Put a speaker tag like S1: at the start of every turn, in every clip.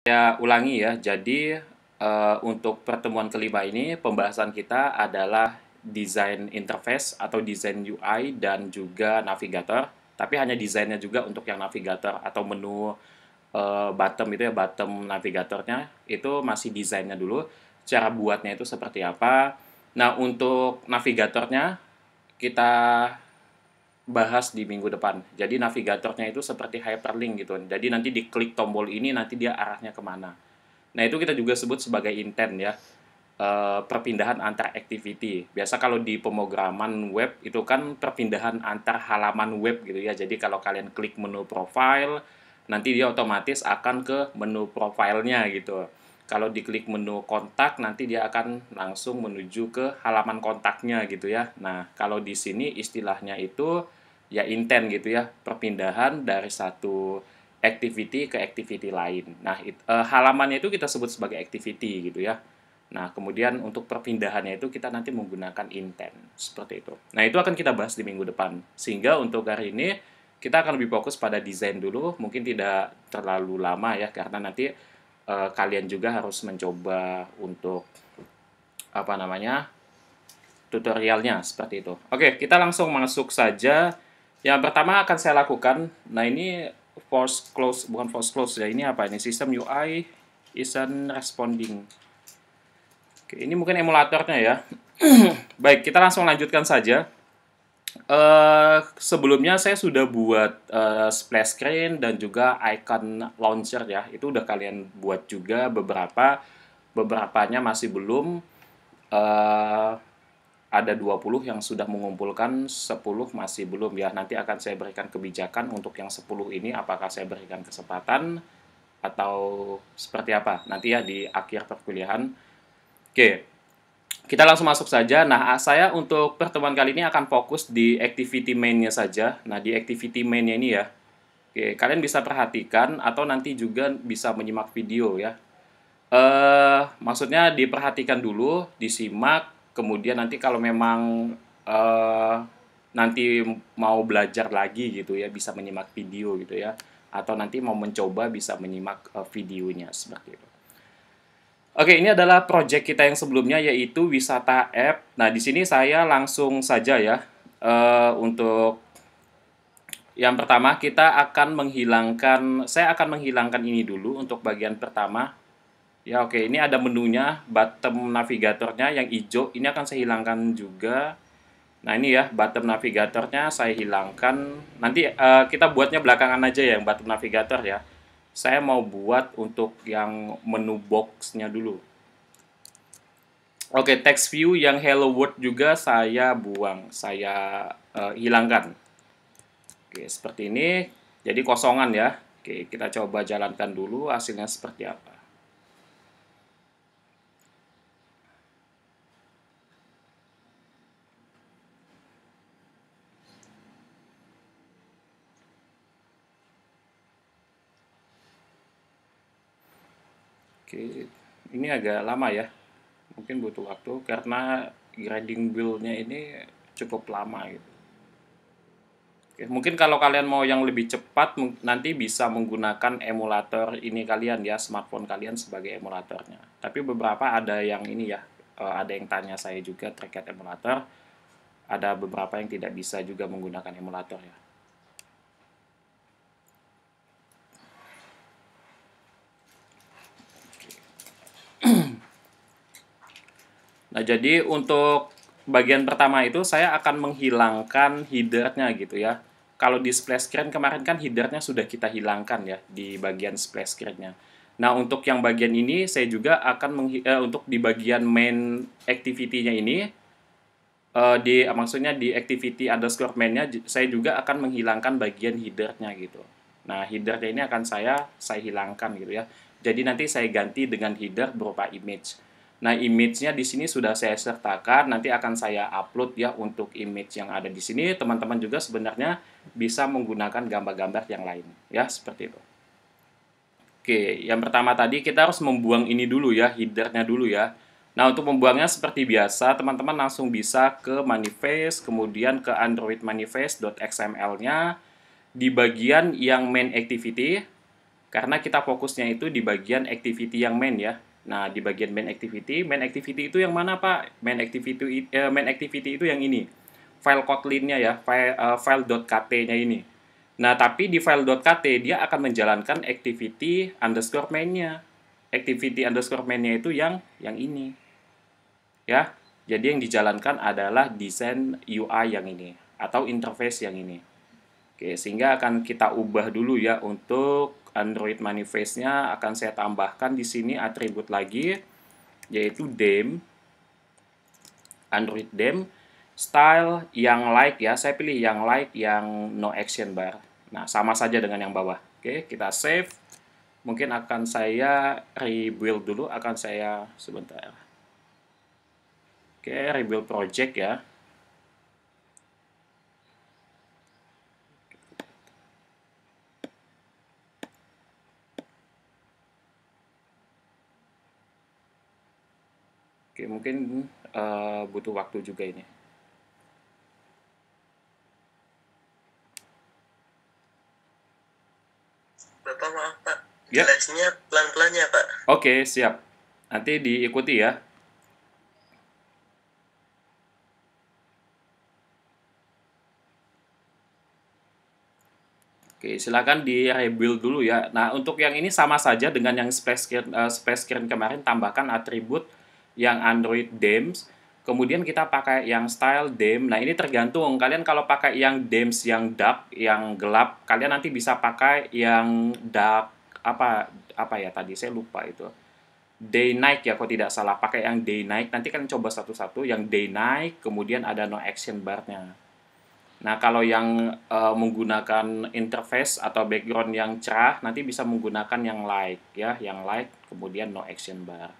S1: Saya ulangi ya, jadi untuk pertemuan kelima ini pembahasan kita adalah desain interface atau desain UI dan juga navigator. Tapi hanya desainnya juga untuk yang navigator atau menu bottom itu ya, bottom navigatornya itu masih desainnya dulu. Cara buatnya itu seperti apa. Nah, untuk navigatornya kita bahas di minggu depan. Jadi navigatornya itu seperti hyperlink gitu. Jadi nanti diklik tombol ini nanti dia arahnya kemana. Nah itu kita juga sebut sebagai intent ya. Perpindahan antar activity. Biasa kalau di pemrograman web itu kan perpindahan antar halaman web gitu ya. Jadi kalau kalian klik menu profile, nanti dia otomatis akan ke menu profilnya gitu. Kalau diklik menu kontak, nanti dia akan langsung menuju ke halaman kontaknya gitu ya. Nah, kalau di sini istilahnya itu ya intent gitu ya, perpindahan dari satu activity ke activity lain. Nah, halamannya itu kita sebut sebagai activity gitu ya. Nah, kemudian untuk perpindahannya itu kita nanti menggunakan intent, seperti itu. Nah, itu akan kita bahas di minggu depan. Sehingga untuk hari ini, kita akan lebih fokus pada desain dulu, mungkin tidak terlalu lama ya, karena nanti kalian juga harus mencoba untuk, apa namanya, tutorialnya, seperti itu. Oke, kita langsung masuk saja. Yang pertama akan saya lakukan, nah ini force close, bukan force close ya, ini apa ini? System UI isn't responding. Oke, ini mungkin emulatornya ya. Baik, kita langsung lanjutkan saja. Sebelumnya saya sudah buat splash screen dan juga icon launcher ya. Itu udah kalian buat juga beberapanya masih belum. Eh, ada 20 yang sudah mengumpulkan, 10 masih belum ya. Nanti akan saya berikan kebijakan untuk yang 10 ini apakah saya berikan kesempatan atau seperti apa. Nanti ya di akhir perkuliahan. Oke, kita langsung masuk saja. Nah, saya untuk pertemuan kali ini akan fokus di activity main-nya saja. Nah, di activity main-nya ini ya. Oke, kalian bisa perhatikan atau nanti juga bisa menyimak video ya. Maksudnya diperhatikan dulu, disimak, kemudian nanti kalau memang nanti mau belajar lagi gitu ya, bisa menyimak video gitu ya. Atau nanti mau mencoba bisa menyimak videonya seperti itu. Oke, ini adalah project kita yang sebelumnya yaitu wisata app. Nah, di sini saya langsung saja ya untuk yang pertama kita akan menghilangkan, saya akan menghilangkan ini dulu untuk bagian pertama. Ya, oke, ini ada menunya, bottom navigatornya yang hijau, ini akan saya hilangkan juga. Nah, ini ya, bottom navigatornya saya hilangkan. Nanti kita buatnya belakangan aja ya, yang bottom navigator ya. Saya mau buat untuk yang menu box-nya dulu. Oke, text view yang hello world juga saya buang, saya hilangkan. Oke, seperti ini. Jadi kosongan ya. Oke, kita coba jalankan dulu hasilnya seperti apa. Oke, ini agak lama ya. Mungkin butuh waktu karena grading build-nya ini cukup lama gitu. Oke, mungkin kalau kalian mau yang lebih cepat nanti bisa menggunakan emulator ini kalian ya, smartphone kalian sebagai emulatornya. Tapi beberapa ada yang ini ya, ada yang tanya saya juga terkait emulator. Ada beberapa yang tidak bisa juga menggunakan emulator ya. Nah, jadi untuk bagian pertama itu saya akan menghilangkan header-nya gitu ya. Kalau di splash screen kemarin kan header-nya sudah kita hilangkan ya di bagian splash screen-nya. Nah, untuk yang bagian ini saya juga akan untuk di bagian main activity-nya ini maksudnya di activity underscore main-nya saya juga akan menghilangkan bagian header-nya gitu. Nah, header-nya ini akan saya hilangkan gitu ya. Jadi nanti saya ganti dengan header berupa image. Nah, image-nya di sini sudah saya sertakan, nanti akan saya upload ya untuk image yang ada di sini. Teman-teman juga sebenarnya bisa menggunakan gambar-gambar yang lain, ya, seperti itu. Oke, yang pertama tadi kita harus membuang ini dulu ya, header-nya dulu ya. Nah, untuk membuangnya seperti biasa, teman-teman langsung bisa ke manifest, kemudian ke Android manifest.xml-nya, di bagian yang main activity. Karena kita fokusnya itu di bagian activity yang main ya. Nah, di bagian main activity itu yang mana Pak? Main activity itu yang ini. File Kotlin-nya ya, file.kt-nya ini. Nah, tapi di file.kt dia akan menjalankan activity underscore main-nya. Activity underscore main-nya itu yang ini. Ya, jadi yang dijalankan adalah desain UI yang ini atau interface yang ini. Oke, sehingga akan kita ubah dulu ya untuk Android manifest-nya akan saya tambahkan di sini atribut lagi yaitu dem Android dem style yang like ya. Saya pilih yang like yang no action bar. Nah, sama saja dengan yang bawah. Oke, kita save. Mungkin akan saya rebuild dulu, akan saya sebentar. Oke, rebuild project ya. Oke, mungkin butuh waktu juga ini.
S2: Bapak maaf Pak,
S1: Ya.
S2: jelasnya pelan-pelan ya Pak.
S1: Oke, siap. Nanti diikuti ya. Oke, silakan di-rebuild dulu ya. Nah, untuk yang ini sama saja dengan yang space screen kemarin, tambahkan atribut yang Android themes. Kemudian kita pakai yang style theme. Nah, ini tergantung. Kalian kalau pakai yang themes yang dark, yang gelap, kalian nanti bisa pakai yang dark apa ya tadi saya lupa itu. Day night ya, kalau tidak salah. Pakai yang day night. Nanti kan coba satu-satu. Yang day night, kemudian ada no action bar-nya. Nah, kalau yang menggunakan interface atau background yang cerah, nanti bisa menggunakan yang light ya, yang light kemudian no action bar.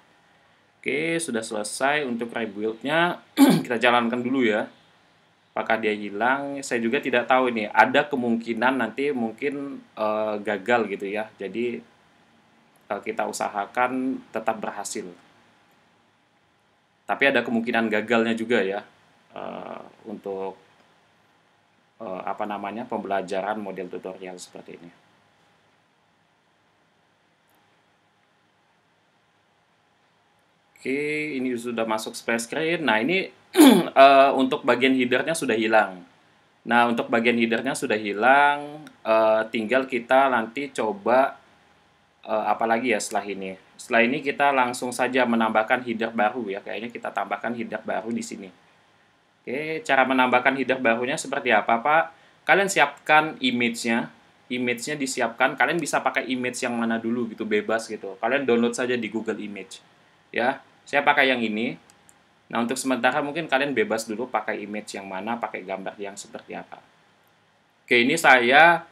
S1: Oke, sudah selesai untuk rebuild-nya. Kita jalankan dulu ya. Apakah dia hilang? Saya juga tidak tahu ini. Ada kemungkinan nanti mungkin gagal gitu ya. Jadi kita usahakan tetap berhasil. Tapi ada kemungkinan gagalnya juga ya untuk pembelajaran model tutorial seperti ini. Oke, ini sudah masuk splash screen. Nah, ini untuk bagian header-nya sudah hilang. Nah, untuk bagian header-nya sudah hilang, tinggal kita nanti coba apa lagi ya setelah ini. Setelah ini kita langsung saja menambahkan header baru ya. Kayaknya kita tambahkan header baru di sini. Oke, cara menambahkan header barunya seperti apa, Pak? Kalian siapkan image-nya. Image-nya disiapkan. Kalian bisa pakai image yang mana dulu gitu, bebas gitu. Kalian download saja di Google Image. Ya, saya pakai yang ini. Nah, untuk sementara mungkin kalian bebas dulu pakai image yang mana, pakai gambar yang seperti apa. Oke, ini saya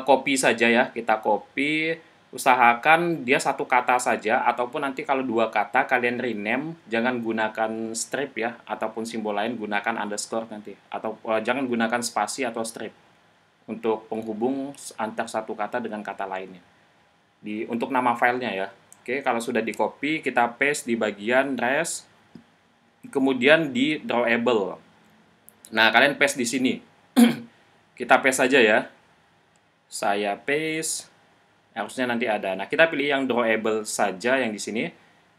S1: copy saja ya. Kita copy, usahakan dia satu kata saja, ataupun nanti kalau dua kata kalian rename, jangan gunakan strip ya, ataupun simbol lain, gunakan underscore nanti. Atau jangan gunakan spasi atau strip untuk penghubung antar satu kata dengan kata lainnya. Untuk nama filenya ya. Oke, kalau sudah di copy, kita paste di bagian res, kemudian di drawable. Nah, kalian paste di sini. Kita paste saja ya. Saya paste. Harusnya nanti ada. Nah, kita pilih yang drawable saja yang di sini.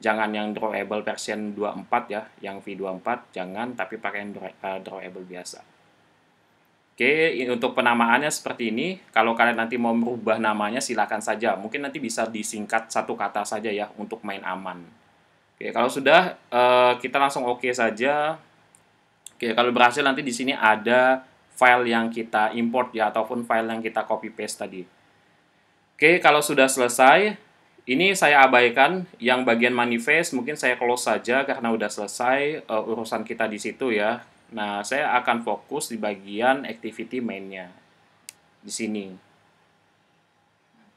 S1: Jangan yang drawable version 24 ya, yang V24 jangan, tapi pakai yang drawable biasa. Oke, untuk penamaannya seperti ini. Kalau kalian nanti mau merubah namanya silakan saja. Mungkin nanti bisa disingkat satu kata saja ya untuk main aman. Oke, kalau sudah kita langsung oke saja. Oke, kalau berhasil nanti di sini ada file yang kita import ya ataupun file yang kita copy paste tadi. Oke, kalau sudah selesai, ini saya abaikan yang bagian manifest, mungkin saya close saja karena udah selesai urusan kita di situ ya. Nah, saya akan fokus di bagian activity main-nya di sini.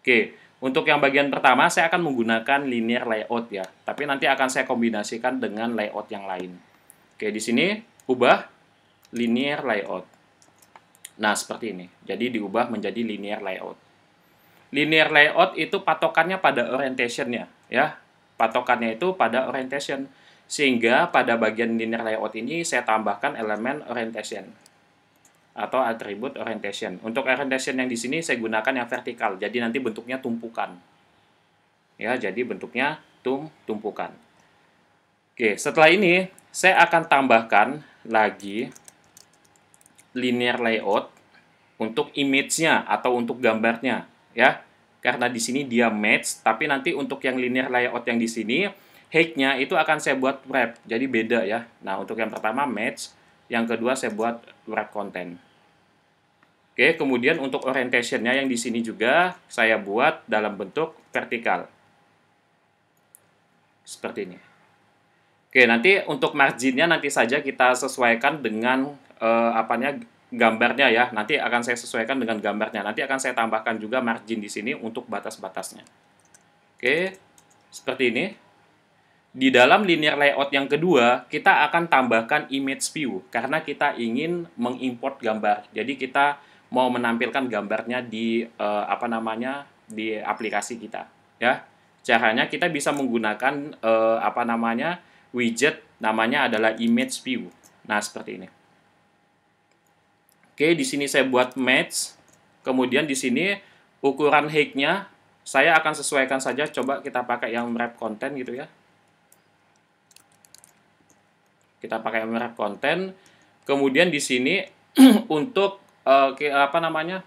S1: Oke, untuk yang bagian pertama saya akan menggunakan linear layout ya, tapi nanti akan saya kombinasikan dengan layout yang lain. Oke, di sini ubah linear layout. Nah, seperti ini. Jadi diubah menjadi linear layout. Linear layout itu patokannya pada orientation-nya ya. Patokannya itu pada orientation. Sehingga pada bagian linear layout ini saya tambahkan elemen orientation. atau atribut orientation. Untuk orientation yang di sini saya gunakan yang vertikal, jadi nanti bentuknya tumpukan. Ya, jadi bentuknya tumpukan. Oke, setelah ini saya akan tambahkan lagi linear layout untuk image-nya atau untuk gambarnya, ya. Karena di sini dia match, tapi nanti untuk yang linear layout yang di sini, height-nya itu akan saya buat wrap, jadi beda ya. Nah, untuk yang pertama match, yang kedua saya buat wrap content. Oke, kemudian untuk orientation-nya yang di sini juga saya buat dalam bentuk vertikal. Seperti ini. Oke, nanti untuk margin-nya nanti saja kita sesuaikan dengan gambarnya ya. Nanti akan saya sesuaikan dengan gambarnya. Nanti akan saya tambahkan juga margin di sini untuk batas-batasnya. Oke, seperti ini. Di dalam linear layout yang kedua, kita akan tambahkan image view karena kita ingin mengimport gambar. Jadi kita mau menampilkan gambarnya di di aplikasi kita, ya. Caranya kita bisa menggunakan widget namanya adalah image view. Nah, seperti ini. Oke, di sini saya buat match. Kemudian di sini ukuran height-nya saya akan sesuaikan saja. Coba kita pakai yang wrap content gitu ya. Kita pakai yang wrap content. Kemudian di sini untuk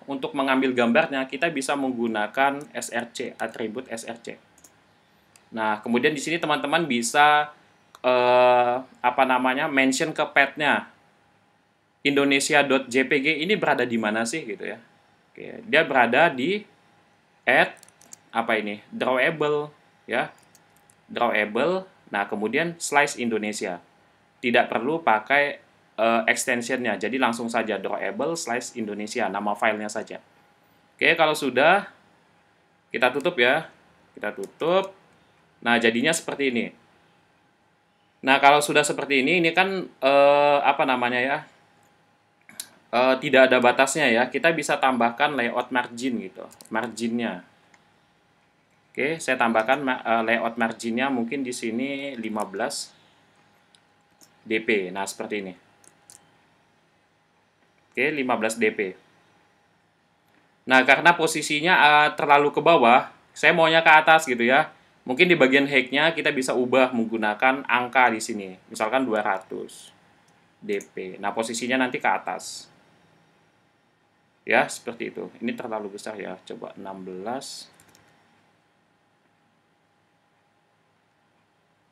S1: untuk mengambil gambarnya kita bisa menggunakan src, atribut src. Nah, kemudian di sini teman-teman bisa mention ke path-nya. Indonesia.jpg ini berada di mana sih gitu ya. Oke, dia berada di drawable ya. Drawable. Nah, kemudian slice Indonesia. Tidak perlu pakai extension-nya. Jadi langsung saja drawable slice Indonesia, nama filenya saja. Oke, kalau sudah kita tutup ya. Kita tutup. Nah, jadinya seperti ini. Nah, kalau sudah seperti ini kan tidak ada batasnya ya. Kita bisa tambahkan layout margin gitu. Marginnya. Oke, saya tambahkan layout marginnya mungkin di sini 15 dp. Nah, seperti ini. Oke, 15 dp. Nah, karena posisinya terlalu ke bawah, saya maunya ke atas gitu ya. Mungkin di bagian height-nya kita bisa ubah menggunakan angka di sini. Misalkan 200 dp. Nah, posisinya nanti ke atas. Ya, seperti itu. Ini terlalu besar ya. Coba 16.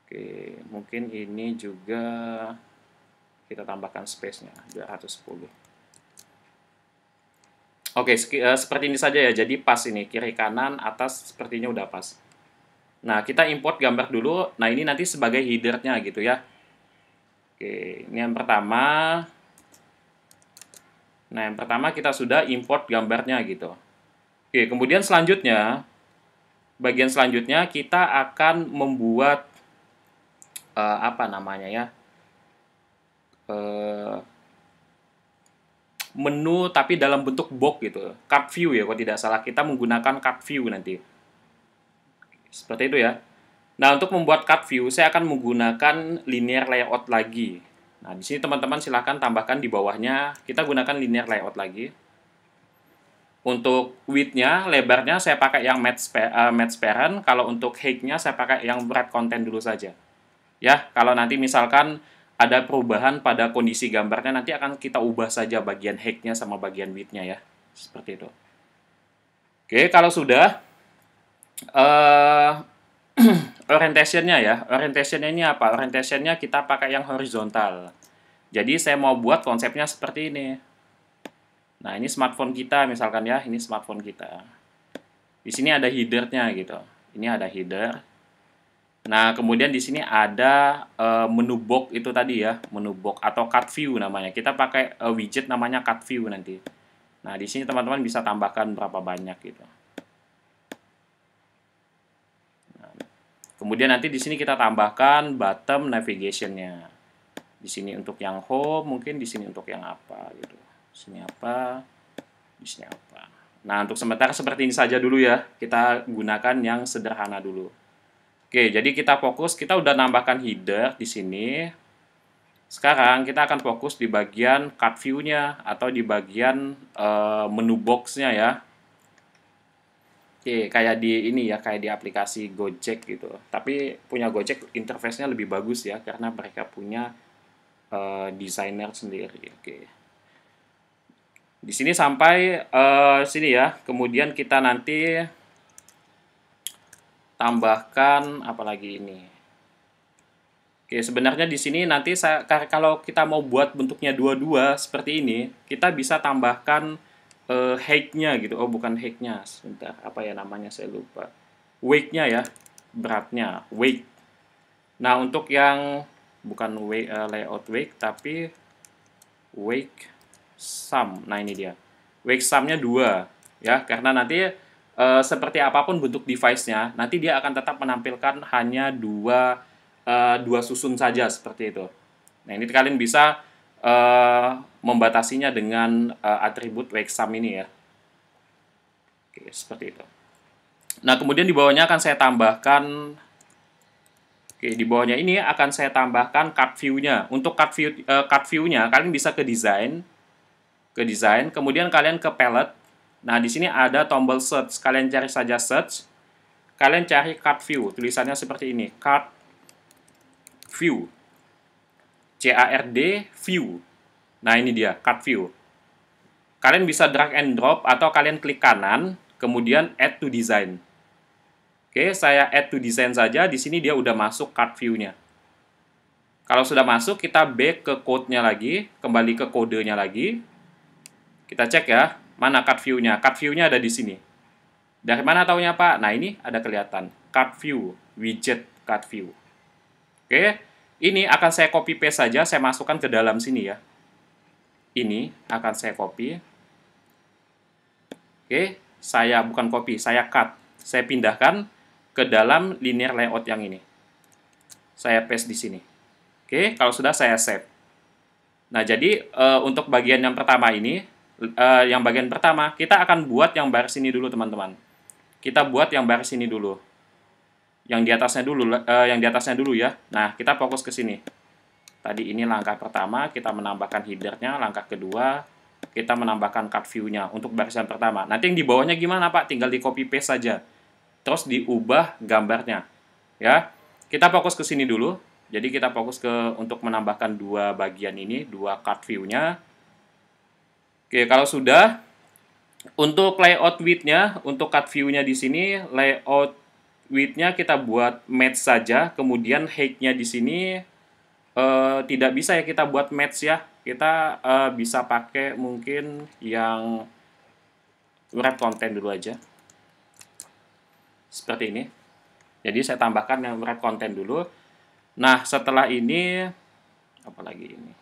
S1: Oke, mungkin ini juga kita tambahkan space-nya 210. Oke, seperti ini saja ya. Jadi pas ini, kiri kanan, atas sepertinya udah pas. Nah, kita import gambar dulu. Nah, ini nanti sebagai header-nya gitu ya. Oke, ini yang pertama. Nah, yang pertama kita sudah import gambarnya gitu. Oke, kemudian selanjutnya, bagian selanjutnya kita akan membuat menu tapi dalam bentuk box gitu. Card view ya, kalau tidak salah. Kita menggunakan card view nanti. Seperti itu ya. Nah, untuk membuat card view, saya akan menggunakan linear layout lagi. Nah, di sini teman-teman silahkan tambahkan di bawahnya. Kita gunakan linear layout lagi. Untuk width-nya, lebarnya saya pakai yang match parent. Kalau untuk height-nya saya pakai yang wrap content dulu saja. Ya, kalau nanti misalkan ada perubahan pada kondisi gambarnya, nanti akan kita ubah saja bagian height-nya sama bagian width-nya ya. Seperti itu. Oke, kalau sudah, orientation-nya ya. Orientation-nya ini apa? Orientation-nya kita pakai yang horizontal. Jadi saya mau buat konsepnya seperti ini. Nah, ini smartphone kita misalkan ya. Ini smartphone kita. Di sini ada header-nya gitu. Ini ada header. Nah, kemudian di sini ada menu box itu tadi ya. Menu box atau card view namanya. Kita pakai widget namanya card view nanti. Nah, di sini teman-teman bisa tambahkan berapa banyak gitu. Kemudian nanti di sini kita tambahkan bottom navigation-nya. Di sini untuk yang home, mungkin di sini untuk yang apa gitu. Di sini apa, di sini apa. Nah, untuk sementara seperti ini saja dulu ya. Kita gunakan yang sederhana dulu. Oke, jadi kita fokus, kita udah nambahkan header di sini. Sekarang kita akan fokus di bagian cut view-nya atau di bagian menu box-nya ya. Oke, kayak di ini ya, kayak di aplikasi Gojek gitu. Tapi punya Gojek interface-nya lebih bagus ya, karena mereka punya desainer sendiri. Oke. Di sini sampai sini ya. Kemudian kita nanti tambahkan apalagi ini. Oke, sebenarnya di sini nanti kalau kita mau buat bentuknya dua-dua seperti ini, kita bisa tambahkan height-nya gitu. Oh, bukan height-nya. Sebentar, apa ya namanya saya lupa. Weight-nya ya, beratnya, weight. Nah, untuk yang bukan layout weight tapi weight sum. Nah, ini dia. Weight sum-nya 2 ya, karena nanti seperti apapun bentuk device-nya, nanti dia akan tetap menampilkan hanya dua susun saja seperti itu. Nah, ini kalian bisa membatasinya dengan atribut weight sum ini ya. Oke, seperti itu. Nah, kemudian di bawahnya akan saya tambahkan. Oke, di bawahnya ini akan saya tambahkan cut view-nya. Untuk cut view-nya kalian bisa ke design, kemudian kalian ke palette. Nah, di sini ada tombol search. Kalian cari saja search. Kalian cari cut view. Tulisannya seperti ini, cut view. CARD view. Nah, ini dia cut view. Kalian bisa drag and drop atau kalian klik kanan, kemudian add to design. Oke, saya add to design saja. Di sini dia udah masuk cut view-nya. Kalau sudah masuk, kita back ke code-nya lagi, kembali ke kodenya lagi. Kita cek ya, mana cut view-nya. Cut view-nya ada di sini. Dari mana taunya, Pak? Nah, ini ada kelihatan. Cut view, widget cut view. Oke, ini akan saya copy paste saja, saya masukkan ke dalam sini ya. Ini akan saya copy. Oke, saya bukan copy, saya cut. Saya pindahkan ke dalam linear layout yang ini. Saya paste di sini. Oke, kalau sudah saya save. Nah, jadi untuk bagian yang pertama ini, yang bagian pertama, kita akan buat yang baris ini dulu, teman-teman. Kita buat yang baris ini dulu. Yang di atasnya dulu ya. Nah, kita fokus ke sini. Tadi ini langkah pertama, kita menambahkan header-nya. Langkah kedua, kita menambahkan cut view-nya untuk baris yang pertama. Nanti yang di bawahnya gimana, Pak? Tinggal di copy paste saja. Terus diubah gambarnya. Ya. Kita fokus ke sini dulu. Jadi kita fokus ke untuk menambahkan dua bagian ini, dua cut view-nya. Oke, kalau sudah, untuk layout width-nya, untuk cut view-nya di sini, layout width-nya kita buat match saja. Kemudian height-nya di sini tidak bisa ya kita buat match ya. Kita bisa pakai mungkin yang wrap content dulu aja. Seperti ini. Jadi saya tambahkan yang wrap content dulu. Nah, setelah ini apalagi ini?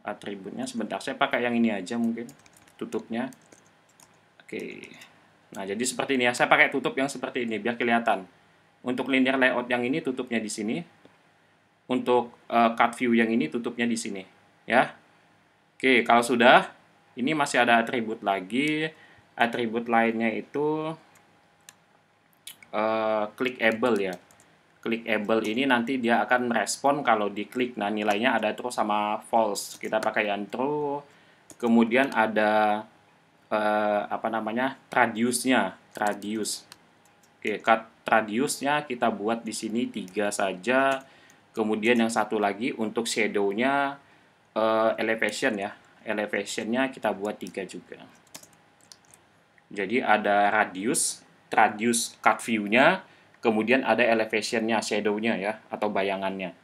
S1: Atributnya sebentar, saya pakai yang ini aja mungkin. Tutupnya. Oke. Nah, jadi seperti ini ya. Saya pakai tutup yang seperti ini biar kelihatan. Untuk linear layout yang ini tutupnya di sini. Untuk cut view yang ini tutupnya di sini, ya. Oke, kalau sudah, ini masih ada atribut lagi. Atribut lainnya itu clickable ya. Clickable ini nanti dia akan merespon kalau diklik. Nah, nilainya ada true sama false. Kita pakai yang true. Kemudian ada apa namanya? Radiusnya, radius. Oke, cut radiusnya kita buat di sini 3 saja. Kemudian yang satu lagi untuk shadow-nya elevation ya. Elevation-nya kita buat 3 juga. Jadi ada radius cut view-nya, kemudian ada elevation-nya, shadow-nya ya, atau bayangannya.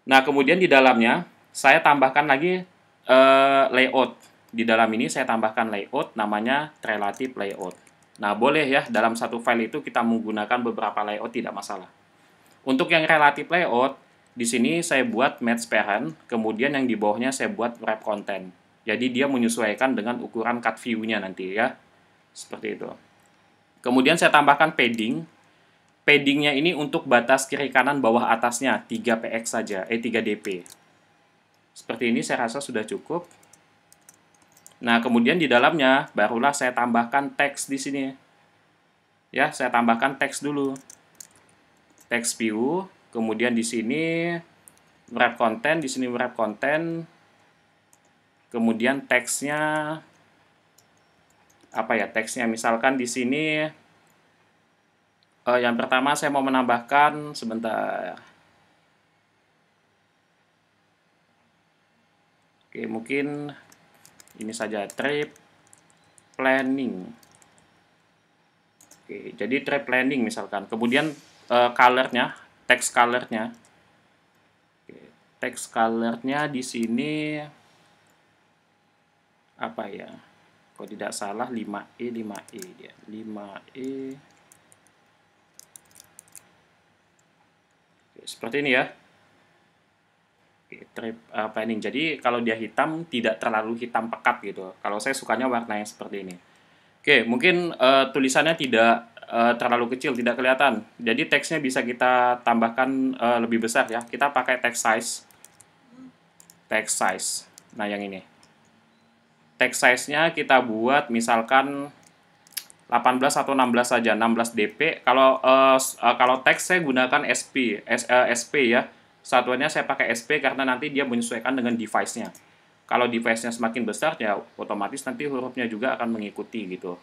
S1: Nah, kemudian di dalamnya saya tambahkan lagi layout. Di dalam ini saya tambahkan layout namanya relative layout. Nah, boleh ya dalam satu file itu kita menggunakan beberapa layout, tidak masalah. Untuk yang relative layout, di sini saya buat match parent, kemudian yang di bawahnya saya buat wrap content. Jadi dia menyesuaikan dengan ukuran cut view-nya nanti ya. Seperti itu. Kemudian saya tambahkan padding. Padding-nya ini untuk batas kiri kanan bawah atasnya 3px saja, 3dp. Seperti ini saya rasa sudah cukup. Nah, kemudian di dalamnya barulah saya tambahkan teks di sini. Ya, saya tambahkan teks dulu. Text view, kemudian di sini wrap konten, di sini wrap konten. Kemudian teksnya apa ya? Teksnya misalkan di sini yang pertama saya mau menambahkan sebentar. Oke, mungkin ini saja trip planning. Oke, jadi trip planning misalkan. Kemudian colornya, text colornya. Oke, text colornya di sini apa ya? Kalau tidak salah 5E 5E dia. 5E. Oke, seperti ini ya. Oke, trip planning. Jadi kalau dia hitam tidak terlalu hitam pekat gitu. Kalau saya sukanya warna yang seperti ini. Oke, mungkin tulisannya tidak terlalu kecil, tidak kelihatan. Jadi teksnya bisa kita tambahkan lebih besar ya. Kita pakai text size. Text size. Nah, yang ini. Text size-nya kita buat misalkan 18 atau 16 saja, 16 dp. Kalau teks saya gunakan SP ya. Satuannya saya pakai SP karena nanti dia menyesuaikan dengan device-nya. Kalau device-nya semakin besar ya otomatis nanti hurufnya juga akan mengikuti gitu.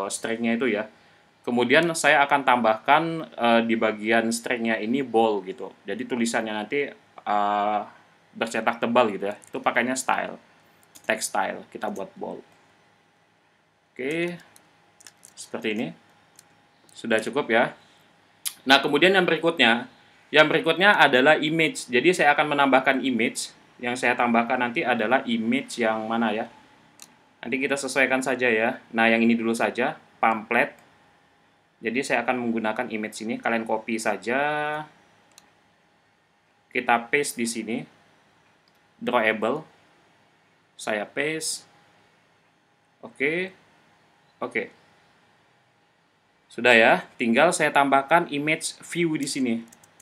S1: String-nya itu ya. Kemudian saya akan tambahkan di bagian string-nya ini bold gitu. Jadi tulisannya nanti bercetak tebal gitu ya. Itu pakainya style. Text style kita buat bold. Oke. Seperti ini. Sudah cukup ya. Nah, kemudian yang berikutnya adalah image. Jadi saya akan menambahkan image. Yang saya tambahkan nanti adalah image yang mana ya? Nanti kita sesuaikan saja ya. Nah, yang ini dulu saja, pamphlet. Jadi saya akan menggunakan image ini. Kalian copy saja. Kita paste di sini. Drawable. Saya paste. Oke. Oke. Sudah ya. Tinggal saya tambahkan image view di sini.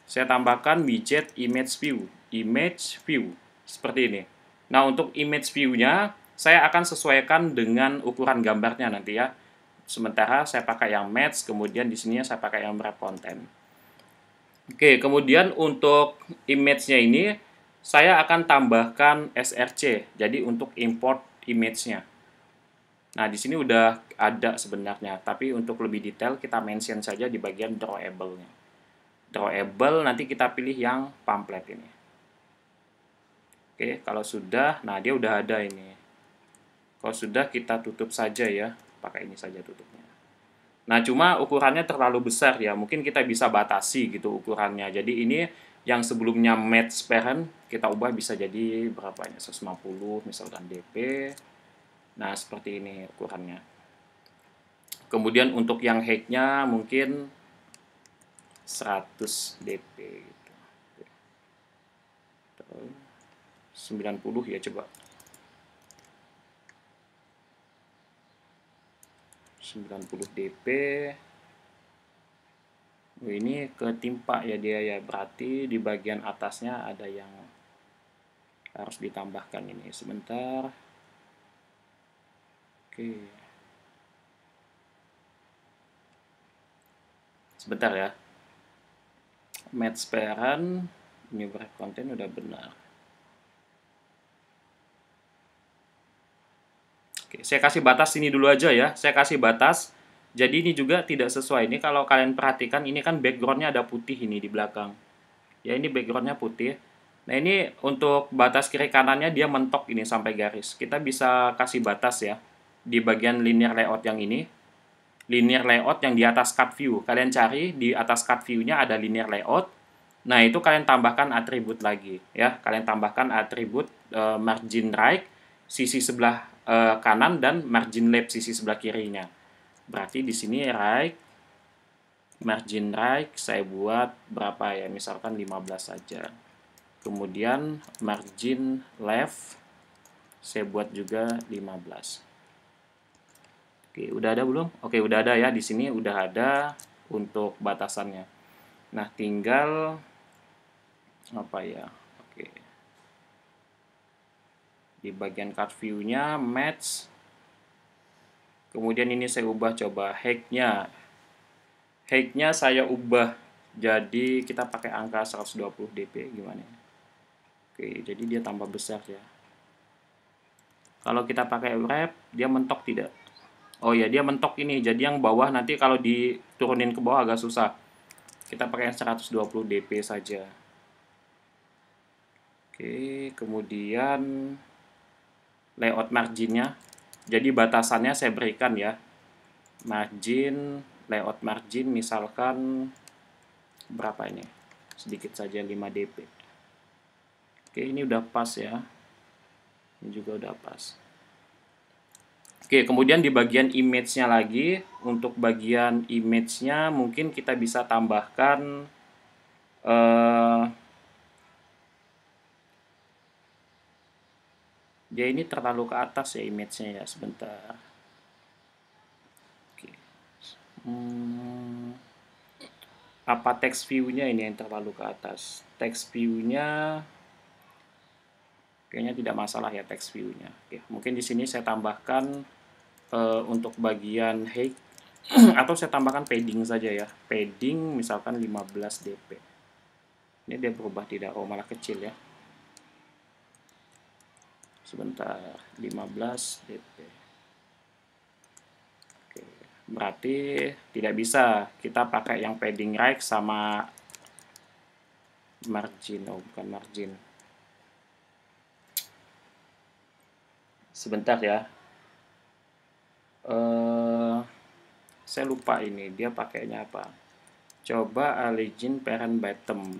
S1: Saya tambahkan widget image view. Image view. Seperti ini. Nah, untuk image view-nya saya akan sesuaikan dengan ukuran gambarnya nanti ya. Sementara saya pakai yang match, kemudian di sini saya pakai yang wrap content. Oke, kemudian untuk image-nya ini saya akan tambahkan src. Jadi untuk import image-nya. Nah, di sini udah ada sebenarnya, tapi untuk lebih detail kita mention saja di bagian drawable-nya. Drawable nanti kita pilih yang pamphlet ini. Oke, kalau sudah, nah dia udah ada ini. Kalau sudah kita tutup saja ya, pakai ini saja tutupnya. Nah, cuma ukurannya terlalu besar ya, mungkin kita bisa batasi gitu ukurannya. Jadi ini yang sebelumnya match parent, kita ubah bisa jadi berapanya, 150 misalkan dp. Nah, seperti ini ukurannya. Kemudian untuk yang height-nya mungkin 100 dp gitu. 90 ya coba. 90 dp. Ini ketimpa ya dia ya, berarti di bagian atasnya ada yang harus ditambahkan ini. Sebentar. Oke. Sebentar ya. Match parent, ini wrap content udah benar. Oke, saya kasih batas ini dulu aja ya. Saya kasih batas. Jadi ini juga tidak sesuai. Ini kalau kalian perhatikan, ini kan backgroundnya ada putih ini di belakang. Ya, ini backgroundnya putih. Nah, ini untuk batas kiri kanannya dia mentok ini sampai garis. Kita bisa kasih batas ya. Di bagian linear layout yang ini. Linear layout yang di atas cut view. Kalian cari di atas cut view-nya ada linear layout. Nah, itu kalian tambahkan atribut lagi ya. Kalian tambahkan atribut margin right sisi sebelah kanan dan margin left sisi sebelah kirinya. Berarti di sini right margin right saya buat berapa ya? Misalkan 15 saja. Kemudian margin left saya buat juga 15. Oke, udah ada belum? Oke, udah ada ya. Di sini udah ada untuk batasannya. Nah, tinggal apa ya? Oke. Di bagian cut view-nya match. Kemudian ini saya ubah coba height-nya. Height-nya saya ubah jadi kita pakai angka 120 dp gimana? Oke, jadi dia tambah besar ya. Kalau kita pakai wrap, dia mentok tidak? Oh ya, dia mentok ini. Jadi yang bawah nanti kalau diturunin ke bawah agak susah. Kita pakai yang 120 dp saja. Oke, kemudian layout marginnya. Jadi batasannya saya berikan ya. Margin, layout margin misalkan berapa ini? Sedikit saja 5 dp. Oke, ini udah pas ya. Ini juga udah pas. Oke, kemudian di bagian image-nya lagi, untuk bagian image-nya mungkin kita bisa tambahkan dia ini terlalu ke atas ya image-nya ya, sebentar. Oke. Apa text view-nya ini yang terlalu ke atas? Text view-nya kayaknya tidak masalah ya text view-nya. Oke, mungkin di sini saya tambahkan untuk bagian height atau saya tambahkan padding saja ya. Padding misalkan 15 dp. Ini dia berubah tidak? Oh, malah kecil ya. Sebentar, 15 dp. Oke, berarti tidak bisa kita pakai yang padding right sama margin. Oh, bukan margin. Sebentar ya. Saya lupa ini dia pakainya apa. Coba align parent bottom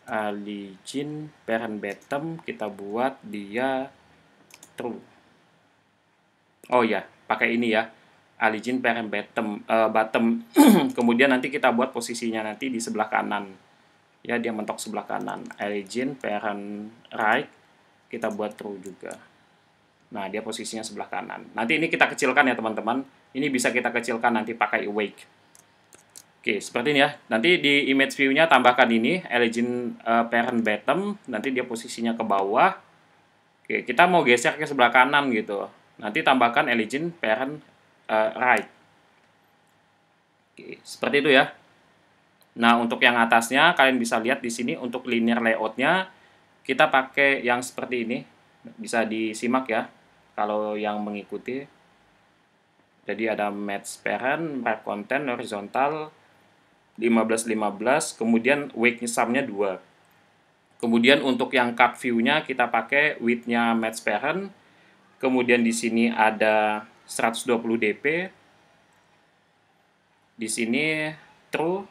S1: align parent bottom kita buat dia true. Oh ya, pakai ini ya. Align parent bottom kemudian nanti kita buat posisinya nanti di sebelah kanan. Ya, dia mentok sebelah kanan. Align parent right kita buat true juga. Nah, dia posisinya sebelah kanan. Nanti ini kita kecilkan ya, teman-teman. Ini bisa kita kecilkan nanti pakai awake. Oke, seperti ini ya. Nanti di image view-nya tambahkan ini, align parent bottom. Nanti dia posisinya ke bawah. Oke, kita mau geser ke sebelah kanan gitu. Nanti tambahkan align parent right. Oke, seperti itu ya. Nah, untuk yang atasnya, kalian bisa lihat di sini untuk linear layout-nya, kita pakai yang seperti ini. Bisa disimak ya. Kalau yang mengikuti, jadi ada match parent, wrap content, horizontal 15-15, kemudian weight sum-nya 2. Kemudian untuk yang cut view-nya kita pakai width-nya match parent, kemudian di sini ada 120 dp, di sini true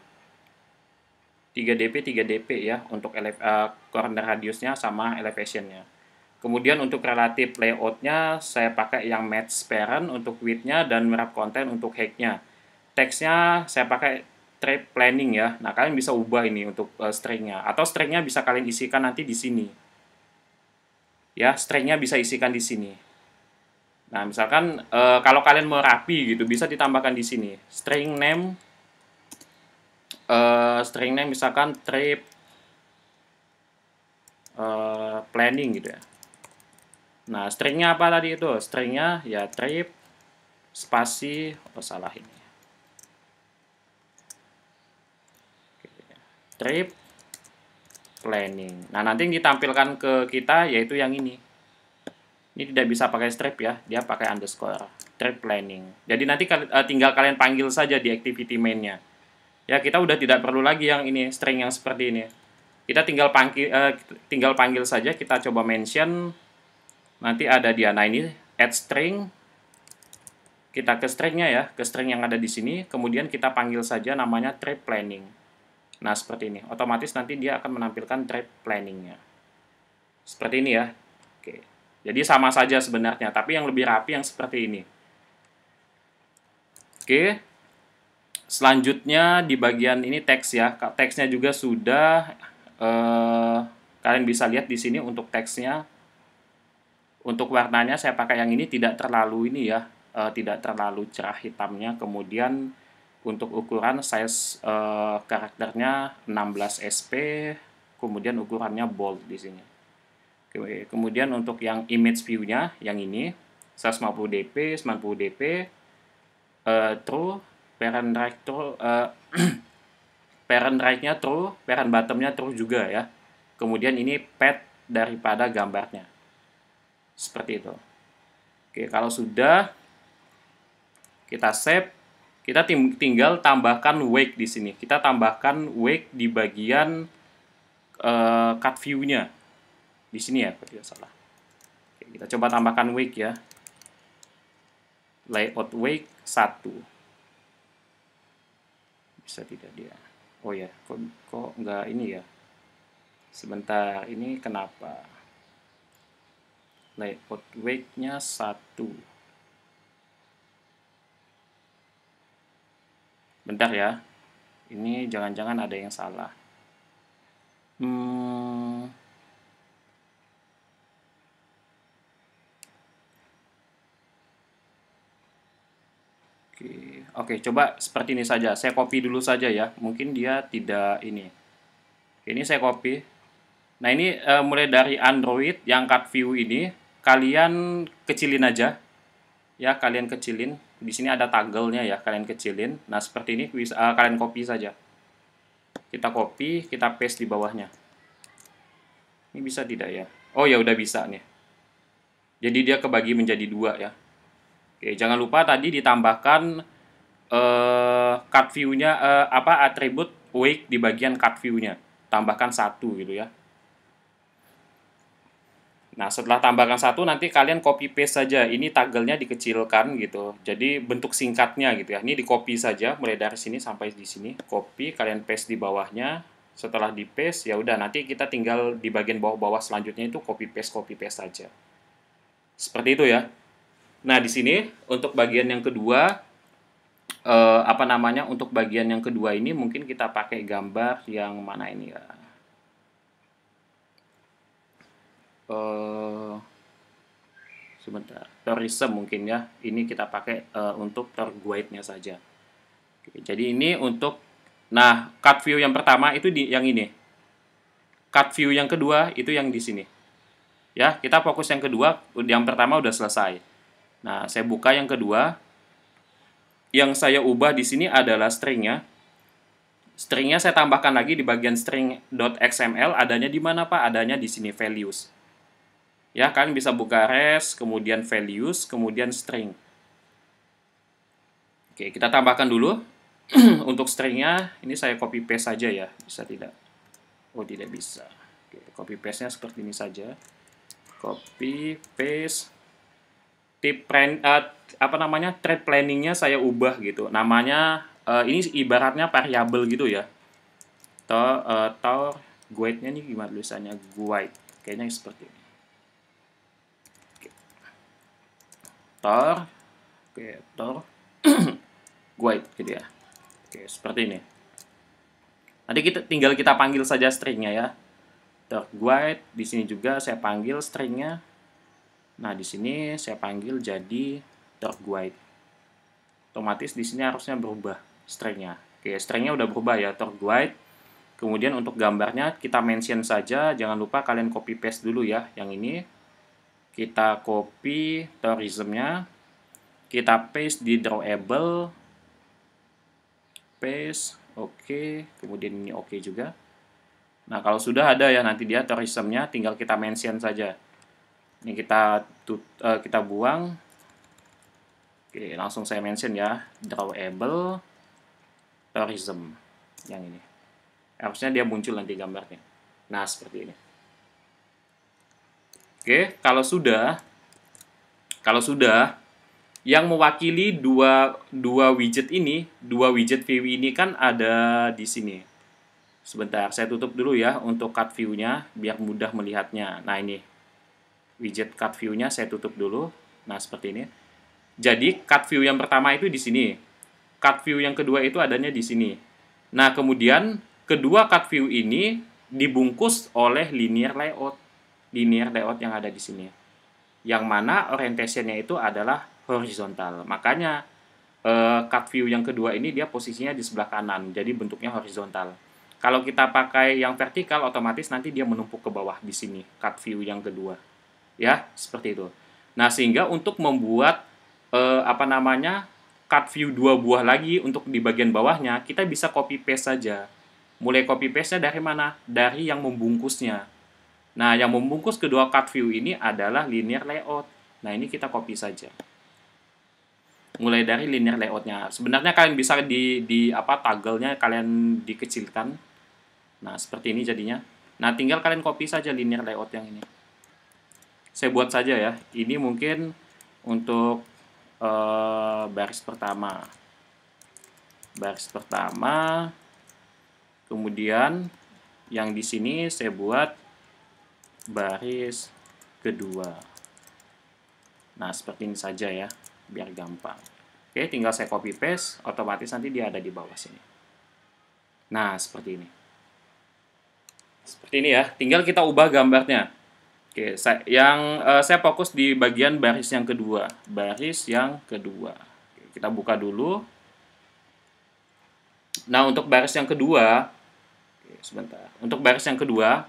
S1: 3 dp ya untuk corner radiusnya sama elevation-nya. Kemudian untuk relatif layout-nya saya pakai yang match parent untuk width-nya dan wrap content untuk height-nya. Text-nya saya pakai trip planning ya. Nah, kalian bisa ubah ini untuk string-nya atau string-nya bisa kalian isikan nanti di sini. Ya, string-nya bisa isikan di sini. Nah, misalkan kalau kalian mau rapi gitu bisa ditambahkan di sini. String name misalkan trip planning gitu ya. Nah, stringnya apa tadi itu? Stringnya ya trip spasi, oh salah ini. Trip planning. Nah, nanti yang ditampilkan ke kita yaitu yang ini. Ini tidak bisa pakai strip ya, dia pakai underscore. Trip planning. Jadi nanti tinggal kalian panggil saja di activity main-nya. Ya, kita udah tidak perlu lagi yang ini, string yang seperti ini. Kita tinggal panggil saja, kita coba mention. Nanti ada dia. Nah, ini add string. Kita ke stringnya ya, ke string yang ada di sini. Kemudian kita panggil saja namanya trip planning. Nah, seperti ini. Otomatis nanti dia akan menampilkan trip planningnya. Seperti ini ya. Oke. Jadi sama saja sebenarnya, tapi yang lebih rapi yang seperti ini. Oke. Selanjutnya di bagian ini teks ya. Teksnya juga sudah kalian bisa lihat di sini untuk teksnya. Untuk warnanya saya pakai yang ini tidak terlalu ini ya, tidak terlalu cerah hitamnya. Kemudian untuk ukuran size karakternya 16 sp, kemudian ukurannya bold di sini. Kemudian untuk yang image view-nya yang ini 150 dp, 90 dp, true, parent right true, parent right-nya true, parent bottom-nya true juga ya. Kemudian ini path daripada gambarnya. Seperti itu. Oke, kalau sudah kita save, kita tinggal tambahkan wake di sini. Kita tambahkan wake di bagian cut view-nya. Di sini ya, kalau tidak salah. Oke, kita coba tambahkan wake ya. Layout wake 1. Bisa tidak dia? Oh ya, kok nggak ini ya? Sebentar, ini kenapa? Layout wake-nya 1. Bentar ya. Ini jangan-jangan ada yang salah. Oke, coba seperti ini saja. Saya copy dulu saja ya. Mungkin dia tidak ini. Oke, ini saya copy. Nah, ini mulai dari Android yang cut view ini, kalian kecilin aja. Ya, kalian kecilin. Di sini ada toggle-nya ya, kalian kecilin. Nah, seperti ini bisa kalian copy saja. Kita copy, kita paste di bawahnya. Ini bisa tidak ya? Oh ya, udah bisa nih. Jadi dia kebagi menjadi 2 ya. Oke, jangan lupa tadi ditambahkan cut view-nya, atribut wake di bagian cut view-nya. Tambahkan 1 gitu ya. Nah, setelah tambahkan 1, nanti kalian copy paste saja. Ini toggle-nya dikecilkan gitu. Jadi bentuk singkatnya gitu ya. Ini di copy saja mulai dari sini sampai di sini. Copy, kalian paste di bawahnya. Setelah di paste, ya udah nanti kita tinggal di bagian bawah-bawah selanjutnya itu copy paste saja. Seperti itu ya. Nah, di sini untuk bagian yang kedua, untuk bagian yang kedua ini mungkin kita pakai gambar yang mana ini ya. Sebentar, tourism mungkin ya. Ini kita pakai untuk tour guide-nya saja. Oke, jadi ini untuk, nah, cut view yang pertama itu di yang ini. Cut view yang kedua itu yang di sini. Ya, kita fokus yang kedua, yang pertama udah selesai. Nah, saya buka yang kedua. Yang saya ubah di sini adalah string-nya. String-nya saya tambahkan lagi di bagian string.xml. Adanya di mana, Pak? Adanya di sini, values. Ya, kalian bisa buka res, kemudian values, kemudian string. Oke, kita tambahkan dulu. Untuk string-nya, ini saya copy paste saja ya. Bisa tidak? Oh, tidak bisa. Oke, copy paste-nya seperti ini saja. Copy, paste. Thread planning-nya saya ubah gitu. Namanya ini ibaratnya variabel gitu ya. Tor guide-nya nih gimana tulisannya? Guide. Kayaknya seperti ini. Tor guide gitu ya. Oke, seperti ini. Nanti tinggal kita panggil saja string-nya ya. Tor guide, di sini juga saya panggil string-nya. Nah, di sini saya panggil jadi tour guide. Otomatis di sini harusnya berubah string-nya. Oke, string-nya udah berubah ya, tour guide. Kemudian untuk gambarnya kita mention saja, jangan lupa kalian copy paste dulu ya yang ini. Kita copy tourism-nya. Kita paste di drawable. Paste, oke. Kemudian ini oke juga. Nah, kalau sudah ada ya nanti dia tourism-nya tinggal kita mention saja. Ini kita buang. Oke, langsung saya mention ya, drawable tourism yang ini. Harusnya dia muncul nanti gambarnya. Nah, seperti ini. Oke, kalau sudah yang mewakili dua widget ini, dua widget view ini kan ada di sini. Sebentar, saya tutup dulu ya untuk cut view-nya biar mudah melihatnya. Nah, ini widget cut view-nya saya tutup dulu. Nah, seperti ini. Jadi, cut view yang pertama itu di sini. Cut view yang kedua itu adanya di sini. Nah, kemudian kedua cut view ini dibungkus oleh linear layout. Linear layout yang ada di sini. Yang mana orientation-nya itu adalah horizontal. Makanya cut view yang kedua ini dia posisinya di sebelah kanan. Jadi bentuknya horizontal. Kalau kita pakai yang vertikal, otomatis nanti dia menumpuk ke bawah di sini. Cut view yang kedua. Ya, seperti itu. Nah, sehingga untuk membuat cut view 2 buah lagi untuk di bagian bawahnya, kita bisa copy paste saja. mulai copy paste-nya dari mana? Dari yang membungkusnya. Nah, yang membungkus kedua card view ini adalah linear layout. Nah, ini kita copy saja. Mulai dari linear layout-nya. Sebenarnya kalian bisa di apa toggle-nya kalian dikecilkan. Nah, seperti ini jadinya. Nah, tinggal kalian copy saja linear layout yang ini. Saya buat saja ya. Ini mungkin untuk baris pertama. Baris pertama. Kemudian yang di sini saya buat baris kedua. Nah, seperti ini saja ya, biar gampang. Oke, tinggal saya copy paste, otomatis nanti dia ada di bawah sini. Nah, seperti ini. Seperti ini ya, tinggal kita ubah gambarnya. Oke, saya fokus di bagian baris yang kedua. Baris yang kedua. Oke, kita buka dulu. Nah, untuk baris yang kedua, oke, sebentar. Untuk baris yang kedua,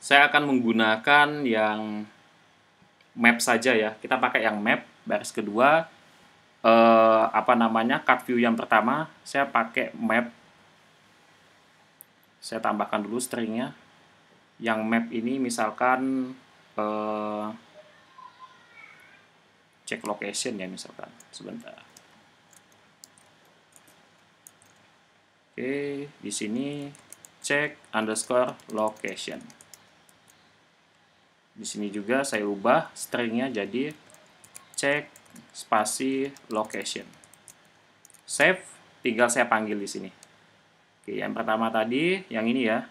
S1: saya akan menggunakan yang map saja ya. Kita pakai yang map baris kedua. Apa namanya, card view yang pertama saya pakai map. Saya tambahkan dulu stringnya. Yang map ini misalkan check location ya, misalkan. Sebentar. Oke, di sini check underscore location. Di sini juga saya ubah stringnya jadi check spasi location. Save, tinggal saya panggil di sini. Oke, yang pertama tadi, yang ini ya,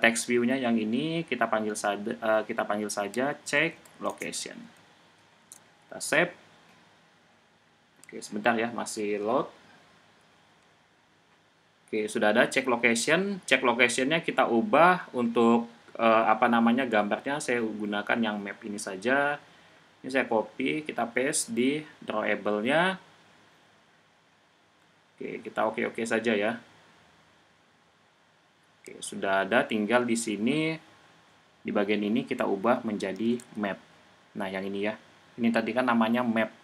S1: text view-nya yang ini kita panggil saja check location. Kita save. Oke, sebentar ya, masih load. Oke, sudah ada check location. Check location-nya kita ubah untuk apa namanya, gambarnya saya gunakan yang map ini saja. Ini saya copy, kita paste di drawable-nya. Oke, kita oke saja ya. Oke, sudah ada, tinggal di sini di bagian ini kita ubah menjadi map. Nah, yang ini ya. Ini tadi kan namanya map.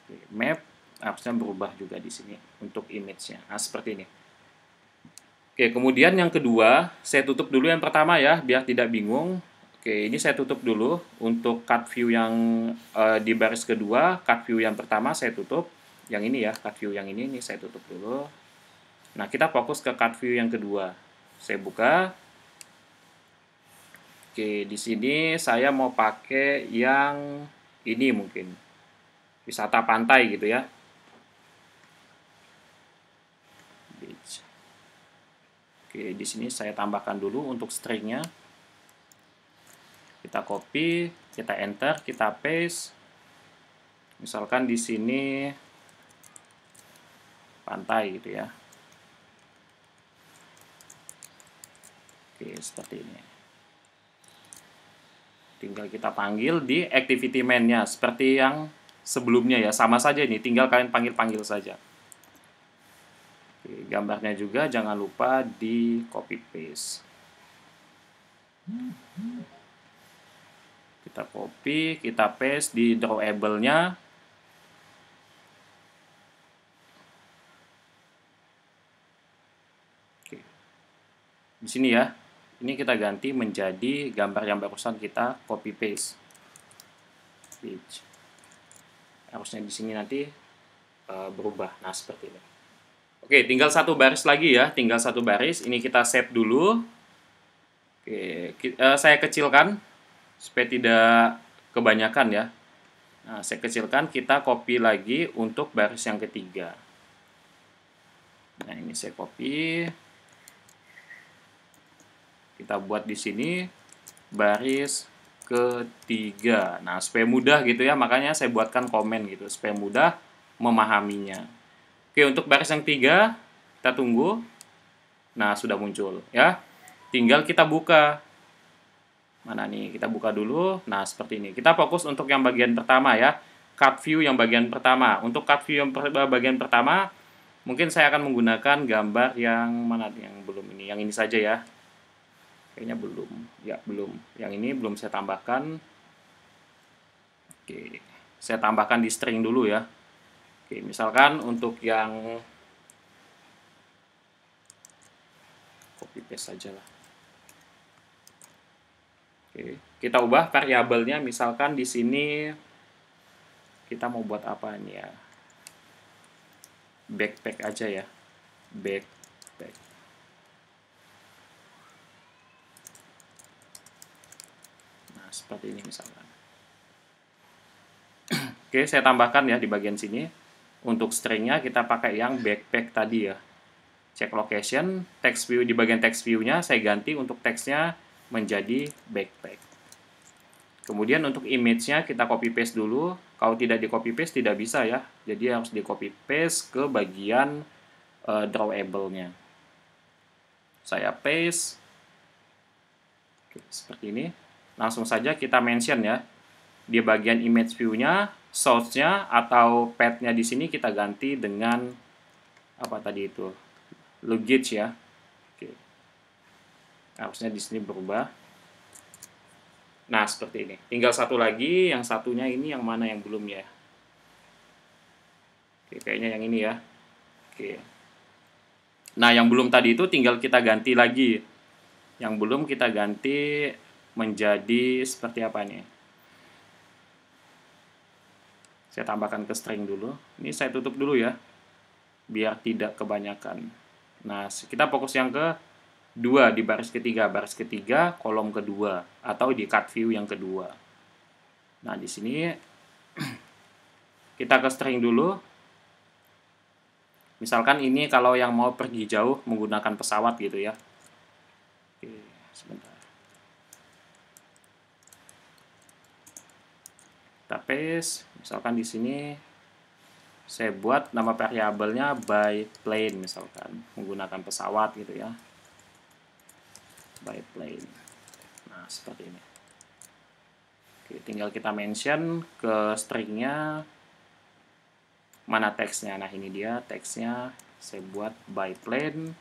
S1: Oke, map harusnya berubah juga di sini untuk image-nya. Nah, seperti ini. Oke, kemudian yang kedua, saya tutup dulu yang pertama ya, biar tidak bingung. Oke, ini saya tutup dulu. Untuk card view yang di baris kedua, card view yang pertama saya tutup. Yang ini ya, card view yang ini saya tutup dulu. Nah, kita fokus ke card view yang kedua. Saya buka. Oke, di sini saya mau pakai yang ini mungkin. Wisata pantai gitu ya. Beach. Oke, di sini saya tambahkan dulu untuk stringnya. Kita copy, kita enter, kita paste. Misalkan di sini pantai gitu ya. Oke, seperti ini. Tinggal kita panggil di activity main-nya seperti yang sebelumnya ya, sama saja ini, tinggal kalian panggil-panggil saja. Oke, gambarnya juga jangan lupa di copy paste. Kita copy, kita paste di drawable-nya. Oke. Di sini ya. Ini kita ganti menjadi gambar yang barusan kita copy paste. Page. Harusnya di sini nanti berubah. Nah, seperti ini. Oke, tinggal satu baris lagi ya. Tinggal satu baris. Ini kita save dulu. Oke, saya kecilkan supaya tidak kebanyakan ya. Nah, saya kecilkan, kita copy lagi untuk baris yang ketiga. Nah, ini saya copy. Kita buat di sini baris ketiga. Nah, supaya mudah gitu ya, makanya saya buatkan komen gitu, supaya mudah memahaminya. Oke, untuk baris yang ketiga, kita tunggu. Nah, sudah muncul ya. Tinggal kita buka. Mana nih? Kita buka dulu. Nah, seperti ini. Kita fokus untuk yang bagian pertama ya. Card view yang bagian pertama. Untuk card view yang bagian pertama, mungkin saya akan menggunakan gambar yang mana nih, yang belum ini. Yang ini saja ya. Kayaknya belum. Ya, belum. Yang ini belum saya tambahkan. Oke. Saya tambahkan di string dulu ya. Oke, misalkan untuk yang paste saja lah. Oke, kita ubah variabelnya, misalkan di sini kita mau buat apa nih ya? Backpack aja ya. Backpack. Nah, seperti ini misalkan. Oke, saya tambahkan ya di bagian sini. Untuk stringnya kita pakai yang backpack tadi ya. Check location, text view, di bagian text view-nya saya ganti untuk teksnya menjadi backpack. Kemudian untuk image-nya kita copy paste dulu. Kalau tidak di copy paste tidak bisa ya. Jadi harus di copy paste ke bagian drawable-nya. Saya paste. Oke, seperti ini. Langsung saja kita mention ya. Di bagian image view-nya, source-nya atau path-nya di sini kita ganti dengan apa tadi itu? Luggage ya. Oke. Harusnya di sini berubah. Nah, seperti ini. Tinggal satu lagi, yang satunya ini yang mana yang belum ya? Oke, kayaknya yang ini ya. Oke. Nah, yang belum tadi itu tinggal kita ganti lagi. Yang belum kita ganti menjadi seperti apa nih? Saya tambahkan ke string dulu. Ini saya tutup dulu ya, biar tidak kebanyakan. Nah, kita fokus yang ke 2 di baris ketiga, kolom kedua, atau di cut view yang kedua. Nah, di sini kita ke string dulu. Misalkan ini kalau yang mau pergi jauh menggunakan pesawat gitu ya. Oke, sebentar. Kita paste, misalkan di sini saya buat nama variabelnya by plane misalkan, menggunakan pesawat gitu ya. By plane. Nah, seperti ini. Oke, tinggal kita mention ke stringnya mana teksnya. Nah, ini dia teksnya. Saya buat by plane.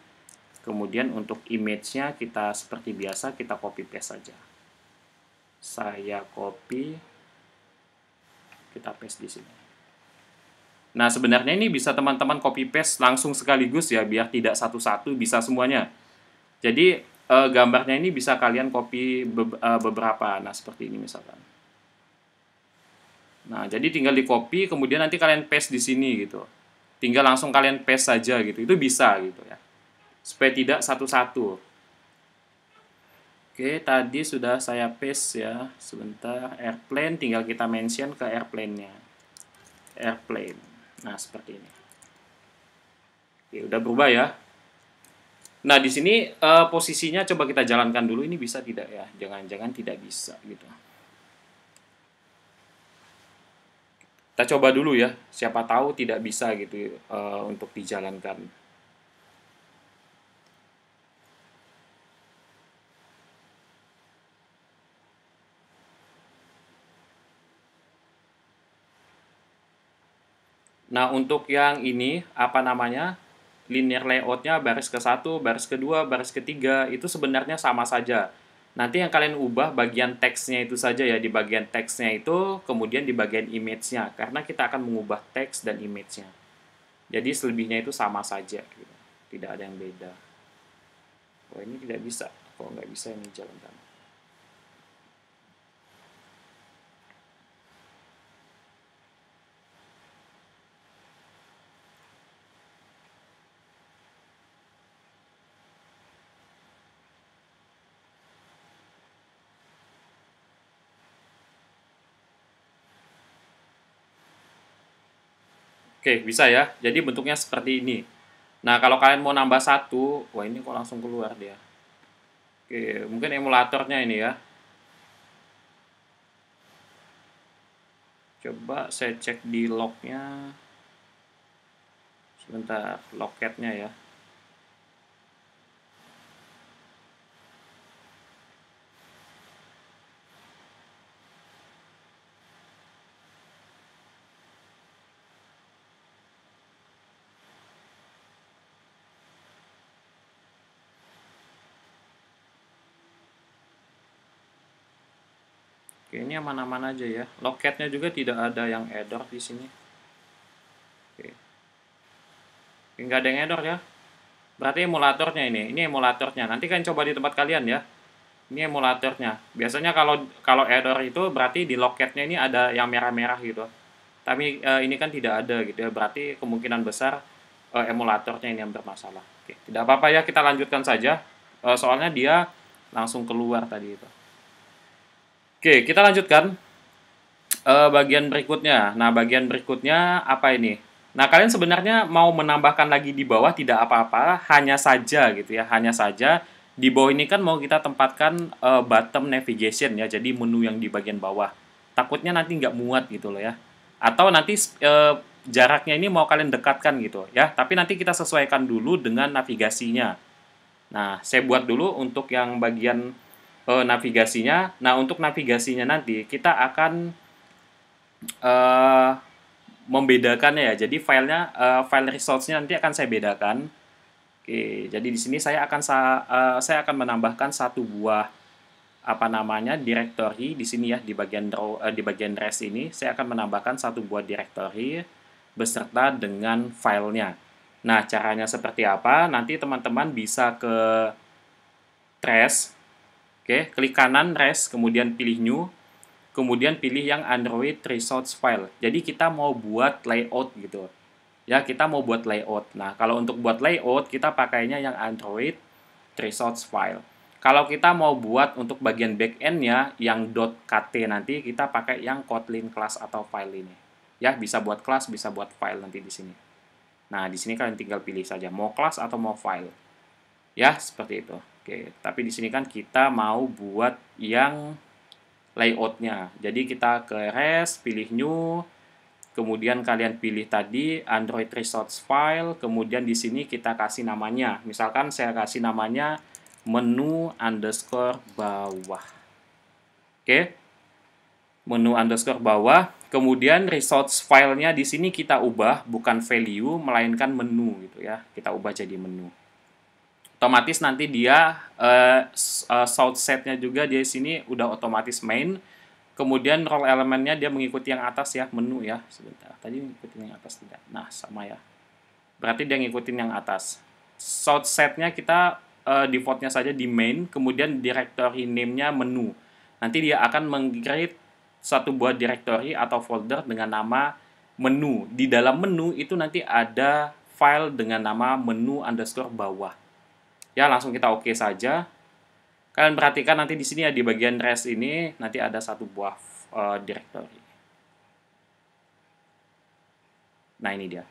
S1: Kemudian untuk image-nya kita seperti biasa kita copy paste saja. Saya copy, kita paste di sini. Nah, sebenarnya ini bisa teman-teman copy paste langsung sekaligus ya, biar tidak satu-satu, bisa semuanya. Jadi gambarnya ini bisa kalian copy beberapa. Nah, seperti ini misalkan. Nah, jadi tinggal di copy, kemudian nanti kalian paste di sini gitu. Tinggal langsung kalian paste saja gitu. Itu bisa gitu ya. Supaya tidak satu-satu. Oke, tadi sudah saya paste ya. Sebentar, airplane tinggal kita mention ke airplane-nya. Airplane. Nah, seperti ini. Oke, udah berubah ya. Nah, di sini posisinya coba kita jalankan dulu. Ini bisa tidak ya? Jangan-jangan tidak bisa gitu. Kita coba dulu ya. Siapa tahu tidak bisa gitu untuk dijalankan. Nah, untuk yang ini, apa namanya, linear layout-nya baris ke-1, baris kedua, baris ketiga, itu sebenarnya sama saja. Nanti yang kalian ubah bagian teksnya itu saja ya, di bagian teksnya itu, kemudian di bagian image-nya, karena kita akan mengubah teks dan image-nya. Jadi selebihnya itu sama saja, gitu. Tidak ada yang beda. Oh, ini tidak bisa. Kalau nggak bisa, ini jalankan. Oke, bisa ya. Jadi bentuknya seperti ini. Nah, kalau kalian mau nambah satu, wah ini kok langsung keluar dia. Oke, mungkin emulatornya ini ya. Coba saya cek di lognya. Sebentar, logcatnya ya. Oke, ini aman-aman aja ya. Logcatnya juga tidak ada yang error di sini. Oke, nggak ada yang error ya. Berarti emulatornya ini emulatornya. Nanti kan coba di tempat kalian ya. Ini emulatornya. Biasanya kalau kalau error itu berarti di loketnya ini ada yang merah-merah gitu. Tapi ini kan tidak ada gitu ya. Berarti kemungkinan besar emulatornya ini yang bermasalah. Oke, tidak apa-apa ya, kita lanjutkan saja. Soalnya dia langsung keluar tadi itu. Oke, kita lanjutkan bagian berikutnya. Nah, bagian berikutnya apa ini? Nah, kalian sebenarnya mau menambahkan lagi di bawah tidak apa-apa, hanya saja gitu ya, hanya saja di bawah ini kan mau kita tempatkan bottom navigation ya, jadi menu yang di bagian bawah. Takutnya nanti nggak muat gitu loh ya. Atau nanti jaraknya ini mau kalian dekatkan gitu ya, tapi nanti kita sesuaikan dulu dengan navigasinya. Nah, saya buat dulu untuk yang bagian navigasinya. Nah, untuk navigasinya nanti kita akan eh, membedakannya ya. Jadi filenya, file results-nya nanti akan saya bedakan. Oke, jadi di sini saya akan menambahkan satu buah apa namanya directory di sini ya, di bagian di bagian res ini saya akan menambahkan satu buah directory beserta dengan filenya. Nah, caranya seperti apa? Nanti teman-teman bisa ke trace, oke, klik kanan res, kemudian pilih new, kemudian pilih yang Android Resource File. Jadi kita mau buat layout gitu. Ya, kita mau buat layout. Nah, kalau untuk buat layout, kita pakainya yang Android Resource File. Kalau kita mau buat untuk bagian backend-nya, yang .kt nanti, kita pakai yang Kotlin class atau file ini. Ya, bisa buat class, bisa buat file nanti di sini. Nah, di sini kalian tinggal pilih saja, mau class atau mau file. Ya, seperti itu. Oke, tapi di sini kan kita mau buat yang layout-nya. Jadi kita ke res, pilih new, kemudian kalian pilih tadi Android Resource File, kemudian di sini kita kasih namanya. Misalkan saya kasih namanya menu underscore bawah. Oke, menu underscore bawah. Kemudian resource file-nya di sini kita ubah bukan value melainkan menu gitu ya. Kita ubah jadi menu. Otomatis nanti dia source set-nya juga di sini udah otomatis main. Kemudian role elemennya dia mengikuti yang atas ya, menu ya. Sebentar, tadi ngikutin yang atas tidak? Nah, sama ya. Berarti dia ngikutin yang atas. Source set-nya kita default-nya saja di main, kemudian directory name-nya menu. Nanti dia akan meng-create satu buah directory atau folder dengan nama menu. Di dalam menu itu nanti ada file dengan nama menu underscore bawah. Ya, langsung kita oke saja. Kalian perhatikan nanti di sini ya, di bagian res ini nanti ada satu buah directory. Nah, ini dia.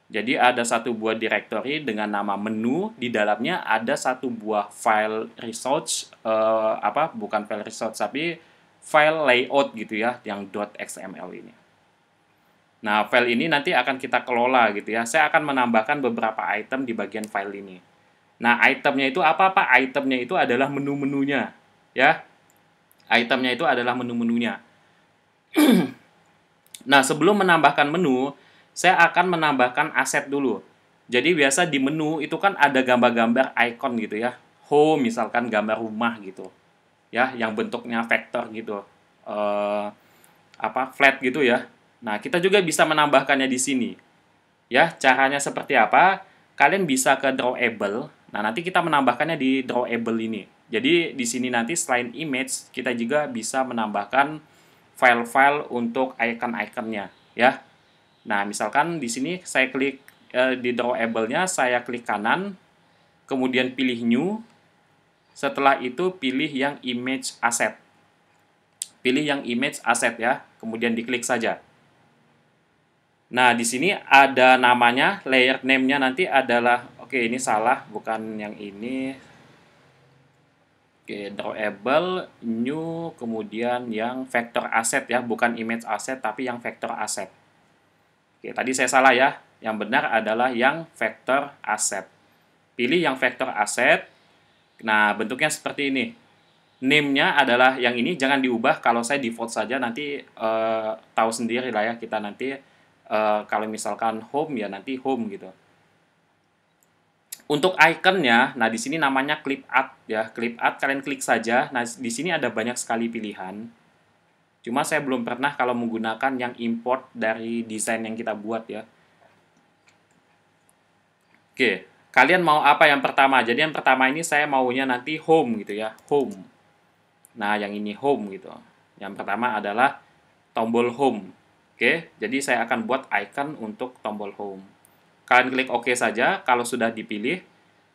S1: Jadi ada satu buah directory dengan nama menu, di dalamnya ada satu buah file results, bukan file results tapi file layout gitu ya, yang .xml ini. Nah, file ini nanti akan kita kelola gitu ya. Saya akan menambahkan beberapa item di bagian file ini. Nah, itemnya itu apa? Itemnya itu adalah menu-menunya ya. Itemnya itu adalah menu-menunya. Nah, sebelum menambahkan menu, saya akan menambahkan aset dulu. Jadi biasa di menu itu kan ada gambar-gambar icon gitu ya. Home misalkan gambar rumah gitu. Ya, yang bentuknya vektor gitu. Flat gitu ya. Nah, kita juga bisa menambahkannya di sini. Ya, caranya seperti apa? Kalian bisa ke drawable. Nah, nanti kita menambahkannya di drawable ini. Jadi di sini nanti selain image, kita juga bisa menambahkan file-file untuk icon-iconnya ya. Nah, misalkan di sini saya klik di drawable-nya, saya klik kanan, kemudian pilih new. Setelah itu pilih yang image asset. Pilih yang image asset ya, kemudian diklik saja. Nah, di sini ada namanya, layer name-nya nanti adalah, oke ini salah, bukan yang ini. Oke, drawable, new, kemudian yang vector asset ya, bukan image asset, tapi yang vector asset. Oke, tadi saya salah ya, yang benar adalah yang vector asset. Pilih yang vector asset, nah bentuknya seperti ini. Name-nya adalah yang ini, jangan diubah, kalau saya default saja, nanti tahu sendiri lah ya, kita nanti kalau misalkan home ya nanti home gitu. Untuk ikonnya, nah di sini namanya clip art ya, clip art kalian klik saja. Nah di sini ada banyak sekali pilihan. Cuma saya belum pernah kalau menggunakan yang import dari desain yang kita buat ya. Oke, kalian mau apa yang pertama? Jadi yang pertama ini saya maunya nanti home gitu ya, home. Nah, yang ini home gitu. Yang pertama adalah tombol home. Oke, jadi saya akan buat icon untuk tombol home. Kalian klik OK saja kalau sudah dipilih.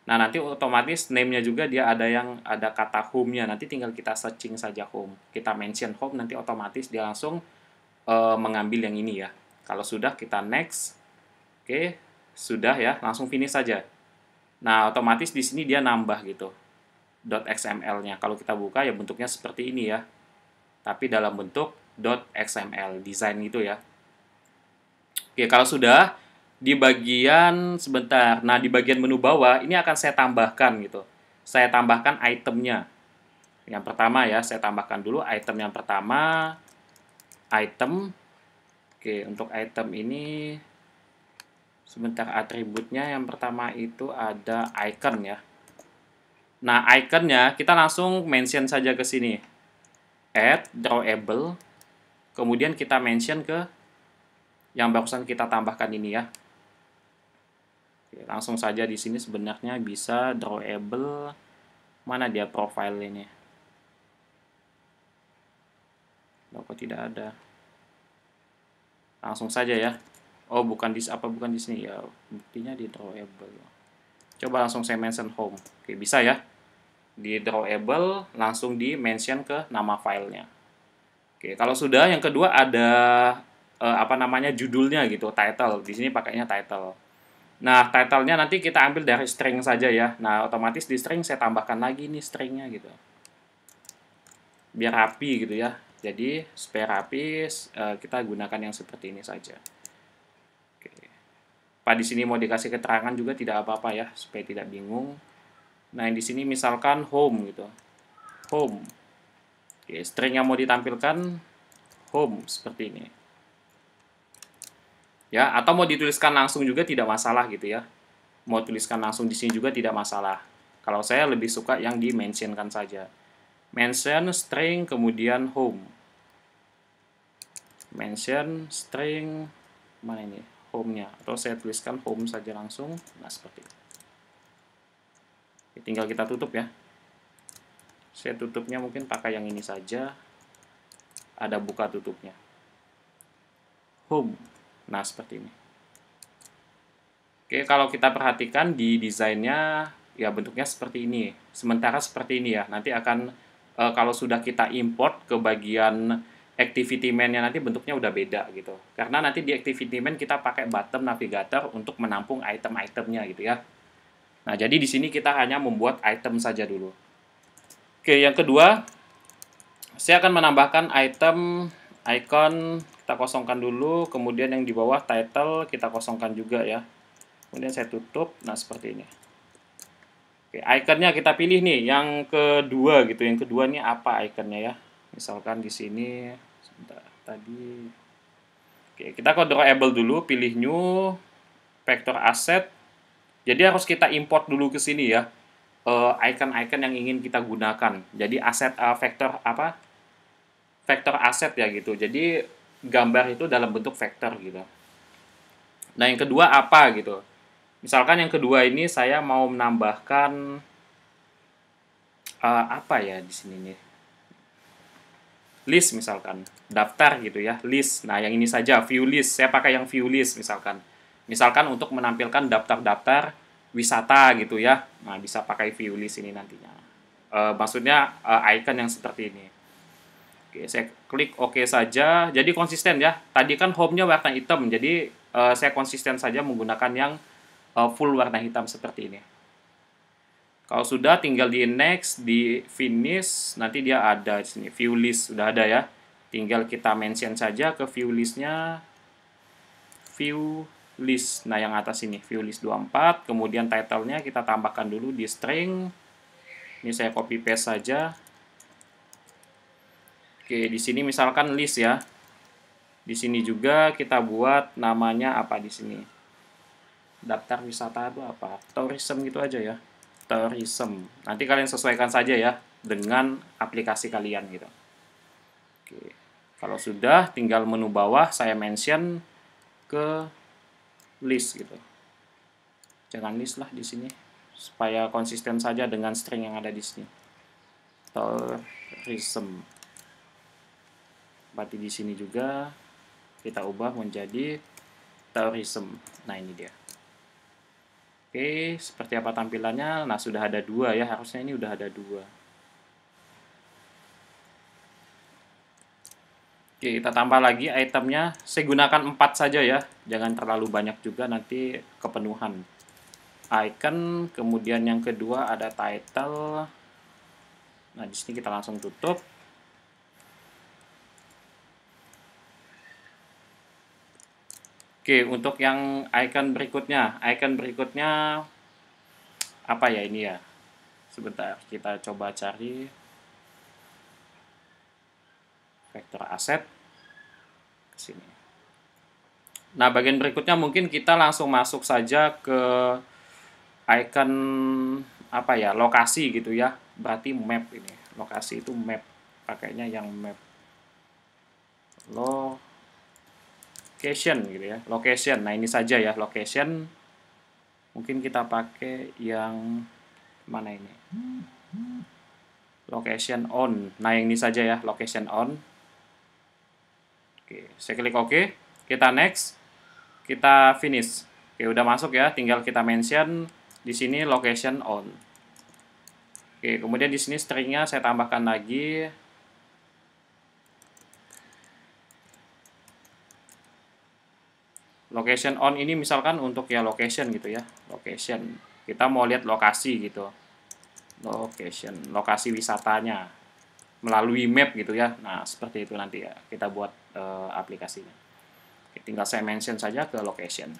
S1: Nah, nanti otomatis name-nya juga dia ada kata home-nya. Nanti tinggal kita searching saja home. Kita mention home, nanti otomatis dia langsung mengambil yang ini ya. Kalau sudah, kita next. Oke, sudah ya, langsung finish saja. Nah, otomatis di sini dia nambah gitu. .xml-nya. Kalau kita buka ya bentuknya seperti ini ya. Tapi dalam bentuk .xml, desain gitu ya. Oke, kalau sudah di bagian sebentar. Nah, di bagian menu bawah ini akan saya tambahkan gitu. Saya tambahkan itemnya. Yang pertama ya, saya tambahkan dulu item yang pertama. Item. Oke, untuk item ini sebentar, atributnya yang pertama itu ada icon ya. Nah, iconnya kita langsung mention saja ke sini. Add drawable. Kemudian kita mention ke yang barusan kita tambahkan ini ya. Oke, langsung saja di sini sebenarnya bisa drawable. Mana dia profile ini? Kok tidak ada? Langsung saja ya. Oh, bukan di sini ya. Buktinya di drawable. Coba langsung saya mention home. Oke, bisa ya. Di drawable langsung di mention ke nama filenya. Oke, kalau sudah, yang kedua ada apa namanya, judulnya gitu, title. Di sini pakainya title. Nah, title-nya nanti kita ambil dari string saja ya. Nah, otomatis di string saya tambahkan lagi nih string-nya gitu. Biar rapi gitu ya. Jadi, supaya rapi, kita gunakan yang seperti ini saja. Oke. Pak di sini mau dikasih keterangan juga tidak apa-apa ya, supaya tidak bingung. Nah, yang di sini misalkan home gitu. Home. Oke, string yang mau ditampilkan home seperti ini. Ya, atau mau dituliskan langsung juga tidak masalah gitu ya. Mau tuliskan langsung di sini juga tidak masalah. Kalau saya lebih suka yang di-mentionkan saja. Mention string kemudian home. Mention string mana ini? Home-nya. Atau saya tuliskan home saja langsung. Nah, seperti itu. Oke, tinggal kita tutup ya. Saya tutupnya mungkin pakai yang ini saja. Ada buka tutupnya. Home. Nah, seperti ini. Oke, kalau kita perhatikan di desainnya, ya bentuknya seperti ini. Sementara seperti ini ya. Nanti akan, kalau sudah kita import ke bagian activity menu-nya, nanti bentuknya udah beda gitu. Karena nanti di activity menu kita pakai button navigator untuk menampung item-itemnya gitu ya. Nah, jadi di sini kita hanya membuat item saja dulu. Oke, yang kedua, saya akan menambahkan item, icon, kita kosongkan dulu, kemudian yang di bawah title kita kosongkan juga ya. Kemudian saya tutup, nah seperti ini. Oke, iconnya kita pilih nih, yang kedua gitu. Yang kedua ini apa iconnya ya? Misalkan di sini, sebentar, tadi. Oke, kita ke drawable dulu, pilih new, vector asset. Jadi harus kita import dulu ke sini ya, icon-icon yang ingin kita gunakan. Jadi aset vektor apa? Vektor aset ya gitu. Jadi gambar itu dalam bentuk vektor gitu. Nah, yang kedua apa gitu? Misalkan yang kedua ini saya mau menambahkan apa ya di sini nih? List misalkan, daftar gitu ya, list. Nah, yang ini saja view list. Saya pakai yang view list misalkan. Misalkan untuk menampilkan daftar-daftar wisata gitu ya. Nah, bisa pakai view list ini nantinya. Maksudnya icon yang seperti ini. Oke, saya klik OK saja. Jadi konsisten ya. Tadi kan home-nya warna hitam, jadi saya konsisten saja menggunakan yang full warna hitam seperti ini. Kalau sudah, tinggal di next, di finish, nanti dia ada di sini view list sudah ada ya. Tinggal kita mention saja ke view list-nya, view list. Nah, yang atas ini view list 24, kemudian title-nya kita tambahkan dulu di string. Ini saya copy paste saja. Oke, di sini misalkan list ya. Di sini juga kita buat namanya apa di sini? Daftar wisata itu apa? Tourism gitu aja ya. Tourism. Nanti kalian sesuaikan saja ya dengan aplikasi kalian gitu. Oke. Kalau sudah, tinggal menu bawah saya mention ke list gitu. Jangan list lah di sini, supaya konsisten saja dengan string yang ada di sini. Tourism. Berarti di sini juga kita ubah menjadi tourism. Nah, ini dia. Oke, seperti apa tampilannya? Nah, sudah ada 2 ya, harusnya ini udah ada 2. Oke, kita tambah lagi itemnya. Saya gunakan 4 saja ya, jangan terlalu banyak juga, nanti kepenuhan. Icon, kemudian yang kedua ada title. Nah, di sini kita langsung tutup. Oke, untuk yang icon berikutnya apa ya ini ya? Sebentar, kita coba cari vektor aset ke sini. Nah, bagian berikutnya mungkin kita langsung masuk saja ke icon apa ya, lokasi gitu ya. Berarti map ini. Lokasi itu map. Pakainya yang map. Location gitu ya. Location. Nah, ini saja ya, location. Mungkin kita pakai yang mana ini? Location on. Nah, yang ini saja ya, location on. Oke, saya klik OK. Kita next. Kita finish. Oke, udah masuk ya. Tinggal kita mention di sini location on. Oke, kemudian di sini stringnya saya tambahkan lagi. Location on ini misalkan untuk ya location gitu ya. Location. Kita mau lihat lokasi gitu. Location, lokasi wisatanya melalui map gitu ya. Nah, seperti itu nanti ya kita buat aplikasinya. Oke, tinggal saya mention saja ke location.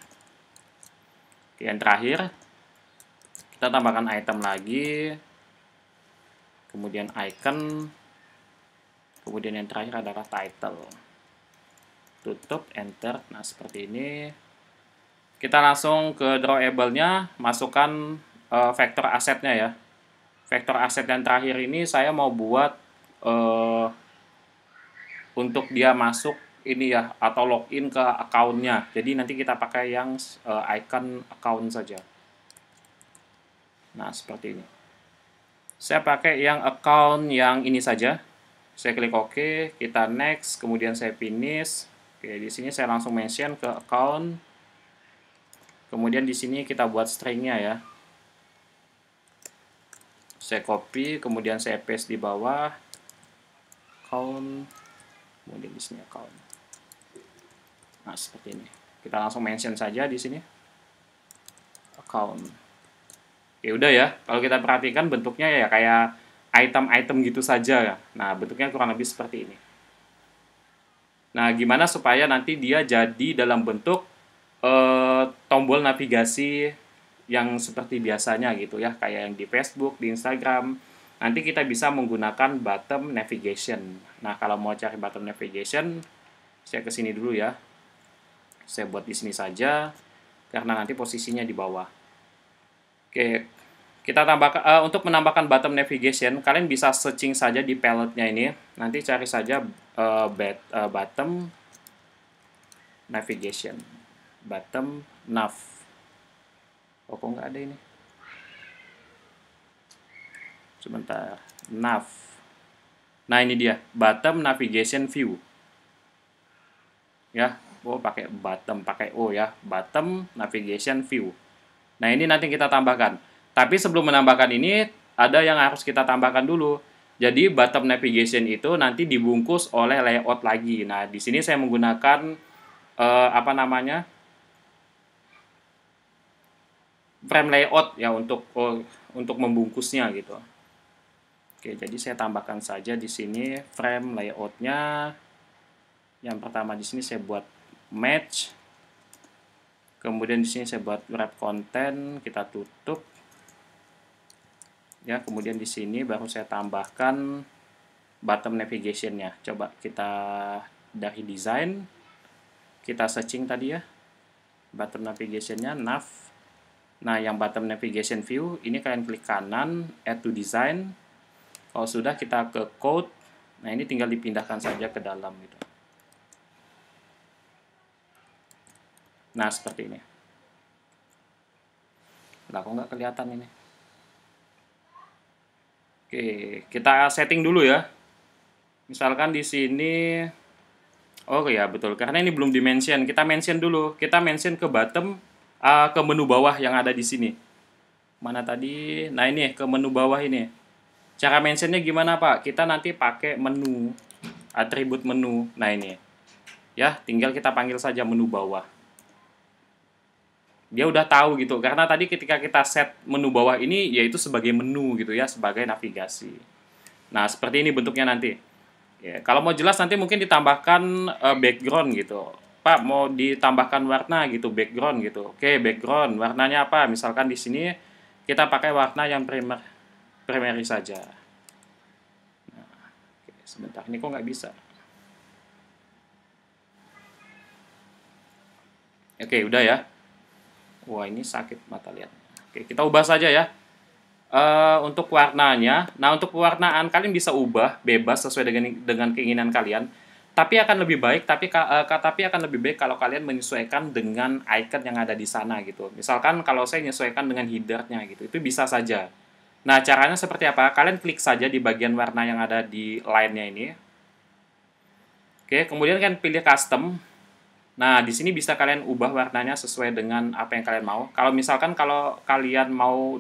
S1: Oke, yang terakhir kita tambahkan item lagi, kemudian icon, kemudian yang terakhir adalah title. Tutup, enter. Nah, seperti ini. Kita langsung ke drawable-nya, masukkan vektor asetnya ya. Vektor aset yang terakhir ini saya mau buat untuk dia masuk ini ya, atau login ke account-nya. Jadi nanti kita pakai yang icon account saja. Nah, seperti ini. Saya pakai yang account yang ini saja. Saya klik OK, kita next, kemudian saya finish. Oke, di sini saya langsung mention ke account. Kemudian di sini kita buat string-nya ya. Saya copy, kemudian saya paste di bawah account, kemudian di sini account. Nah, seperti ini. Kita langsung mention saja di sini account. Ya udah ya. Kalau kita perhatikan bentuknya ya kayak item-item gitu saja ya. Nah, bentuknya kurang lebih seperti ini. Nah, gimana supaya nanti dia jadi dalam bentuk tombol navigasi yang seperti biasanya gitu ya, kayak yang di Facebook, di Instagram. Nanti kita bisa menggunakan bottom navigation. Nah, kalau mau cari bottom navigation, saya ke sini dulu ya. Saya buat di sini saja karena nanti posisinya di bawah. Oke, kita tambahkan untuk menambahkan bottom navigation, kalian bisa searching saja di palette-nya ini. Nanti cari saja bottom navigation. Bottom nav. Oh, kok nggak ada ini? Sebentar. Nav. Nah, ini dia. Bottom navigation view. Ya. Oh, pakai bottom. Pakai O ya. Bottom navigation view. Nah, ini nanti kita tambahkan. Tapi sebelum menambahkan ini, ada yang harus kita tambahkan dulu. Jadi, bottom navigation itu nanti dibungkus oleh layout lagi. Nah, di sini saya menggunakan apa namanya? Frame layout ya untuk membungkusnya gitu. Oke, jadi saya tambahkan saja di sini frame layoutnya. Yang pertama di sini saya buat match. Kemudian di sini saya buat wrap content, kita tutup. Ya, kemudian di sini baru saya tambahkan bottom navigation-nya. Coba kita dari design, kita searching tadi ya. Bottom navigation-nya nav. Nah, yang bottom navigation view, ini kalian klik kanan, add to design. Kalau sudah, kita ke code. Nah, ini tinggal dipindahkan saja ke dalam gitu. Nah, seperti ini. Lah, kok nggak kelihatan ini? Oke, kita setting dulu ya. Misalkan di sini, oh ya betul, karena ini belum dimention. Kita mention dulu. Kita mention ke bottom, ke menu bawah yang ada di sini. Mana tadi? Nah ini ke menu bawah ini. Cara mentionnya gimana Pak? Kita nanti pakai menu, atribut menu. Nah ini, ya tinggal kita panggil saja menu bawah. Dia udah tahu gitu, karena tadi ketika kita set menu bawah ini, yaitu sebagai menu gitu ya, sebagai navigasi. Nah seperti ini bentuknya nanti. Ya, kalau mau jelas nanti mungkin ditambahkan background gitu. Pak mau ditambahkan warna gitu, background gitu. Oke, background warnanya apa? Misalkan di sini kita pakai warna yang primary saja. Nah, oke, sebentar, ini kok nggak bisa? Oke, udah ya. Wah, ini sakit mata lihat. Oke, kita ubah saja ya. Untuk warnanya, nah untuk pewarnaan kalian bisa ubah bebas sesuai dengan keinginan kalian. Tapi akan lebih baik, tapi akan lebih baik kalau kalian menyesuaikan dengan icon yang ada di sana gitu. Misalkan kalau saya menyesuaikan dengan headernya gitu, itu bisa saja. Nah caranya seperti apa? Kalian klik saja di bagian warna yang ada di line-nya ini. Oke, kemudian kalian pilih custom. Nah, di sini bisa kalian ubah warnanya sesuai dengan apa yang kalian mau. Kalau misalkan kalau kalian mau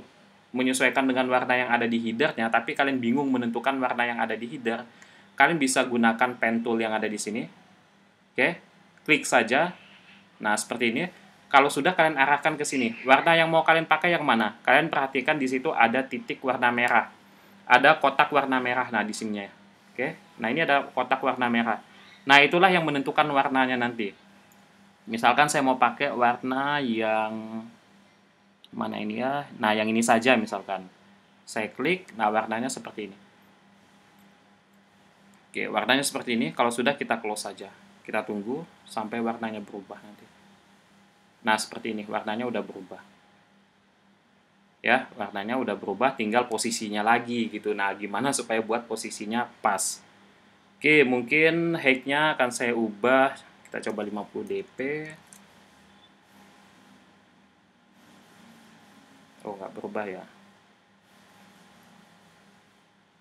S1: menyesuaikan dengan warna yang ada di headernya, tapi kalian bingung menentukan warna yang ada di header, kalian bisa gunakan pen tool yang ada di sini. Oke, klik saja. Nah, seperti ini. Kalau sudah kalian arahkan ke sini. Warna yang mau kalian pakai yang mana? Kalian perhatikan di situ ada titik warna merah. Ada kotak warna merah nah di sininya. Oke. Nah, ini ada kotak warna merah. Nah, itulah yang menentukan warnanya nanti. Misalkan saya mau pakai warna yang mana ini ya? Nah, yang ini saja misalkan. Saya klik, nah warnanya seperti ini. Oke, warnanya seperti ini. Kalau sudah kita close saja. Kita tunggu sampai warnanya berubah nanti. Nah, seperti ini. Warnanya udah berubah. Ya, warnanya udah berubah, tinggal posisinya lagi gitu. Nah, gimana supaya buat posisinya pas? Oke, mungkin height-nya akan saya ubah. Kita coba 50 dp. Oh, nggak berubah ya.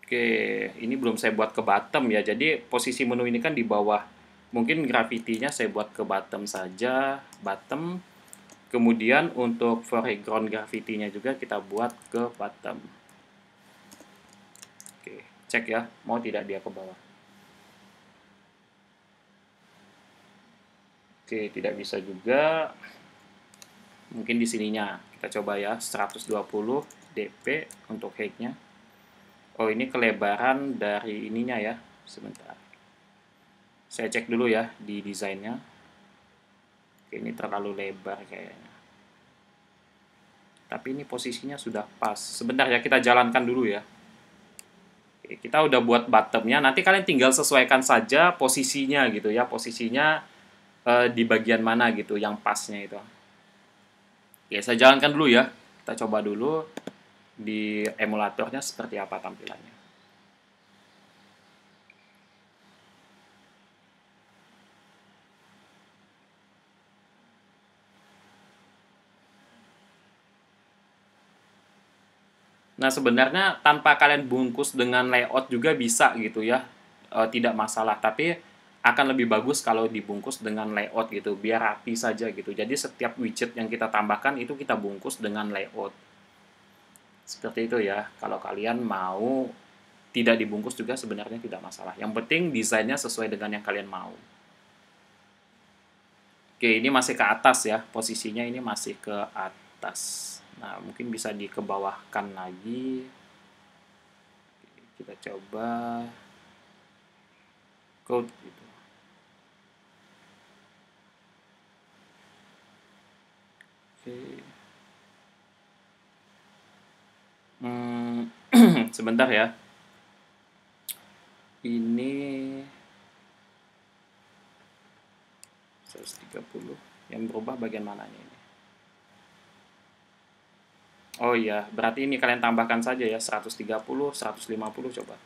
S1: Oke, ini belum saya buat ke bottom ya. Jadi posisi menu ini kan di bawah. Mungkin gravity-nya saya buat ke bottom saja, bottom. Kemudian untuk foreground gravity-nya juga kita buat ke bottom. Oke, cek ya, mau tidak dia ke bawah. Oke, tidak bisa juga. Mungkin di sininya. Kita coba ya, 120 dp untuk height-nya. Oh, ini kelebaran dari ininya ya. Sebentar. Saya cek dulu ya di desainnya. Oke, ini terlalu lebar kayaknya. Tapi ini posisinya sudah pas. Sebentar ya, kita jalankan dulu ya. Oke, kita udah buat bottomnya. Nanti kalian tinggal sesuaikan saja posisinya gitu ya. Posisinya di bagian mana gitu yang pasnya itu. Oke, saya jalankan dulu ya. Kita coba dulu di emulatornya seperti apa tampilannya. Nah, sebenarnya tanpa kalian bungkus dengan layout juga bisa gitu ya. Tidak masalah, tapi akan lebih bagus kalau dibungkus dengan layout gitu, biar rapi saja gitu. Jadi setiap widget yang kita tambahkan itu kita bungkus dengan layout. Seperti itu ya. Kalau kalian mau tidak dibungkus juga sebenarnya tidak masalah. Yang penting desainnya sesuai dengan yang kalian mau. Oke, ini masih ke atas ya. Posisinya ini masih ke atas. Nah, mungkin bisa dikebawahkan lagi. Kita coba code gitu. Oke. Sebentar ya. Ini 130. Yang berubah bagian mananya ini? Oh iya, berarti ini kalian tambahkan saja ya 130, 150 coba.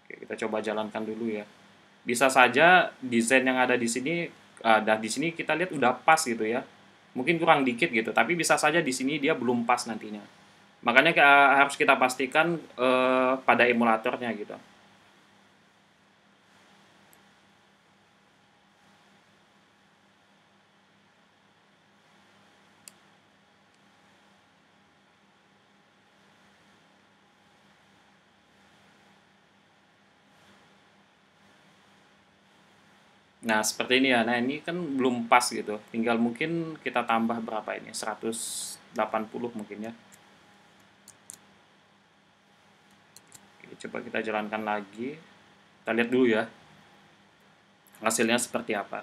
S1: Oke, kita coba jalankan dulu ya. bisa saja desain yang ada di sini, dan di sini kita lihat udah pas gitu ya. Mungkin kurang dikit gitu, tapi bisa saja di sini dia belum pas nantinya. Makanya harus kita pastikan pada emulatornya gitu. Nah, seperti ini ya. Nah, ini kan belum pas gitu. Tinggal mungkin kita tambah berapa ini? 180 mungkin ya. Oke, coba kita jalankan lagi. Kita lihat dulu ya. Hasilnya seperti apa.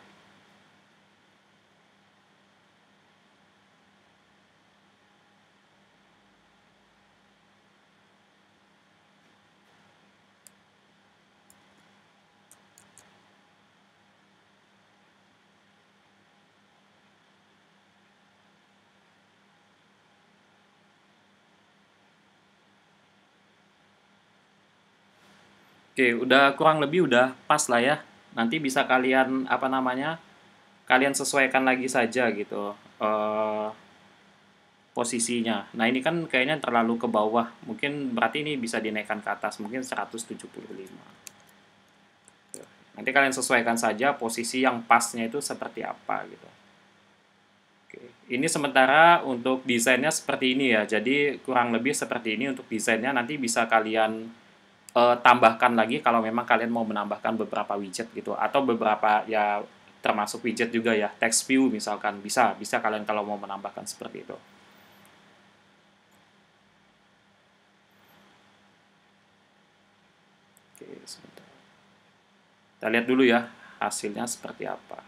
S1: Oke, udah kurang lebih udah pas lah ya. Nanti bisa kalian apa namanya? Kalian sesuaikan lagi saja gitu posisinya. Nah, ini kan kayaknya terlalu ke bawah. Mungkin berarti ini bisa dinaikkan ke atas, mungkin 175. Nanti kalian sesuaikan saja posisi yang pasnya itu seperti apa gitu. Oke. Ini sementara untuk desainnya seperti ini ya. Jadi kurang lebih seperti ini untuk desainnya. Nanti bisa kalian tambahkan lagi kalau memang kalian mau menambahkan beberapa widget gitu, atau beberapa ya termasuk widget juga ya, text view misalkan, bisa kalian kalau mau menambahkan seperti itu. Oke, sebentar. Kita lihat dulu ya hasilnya seperti apa.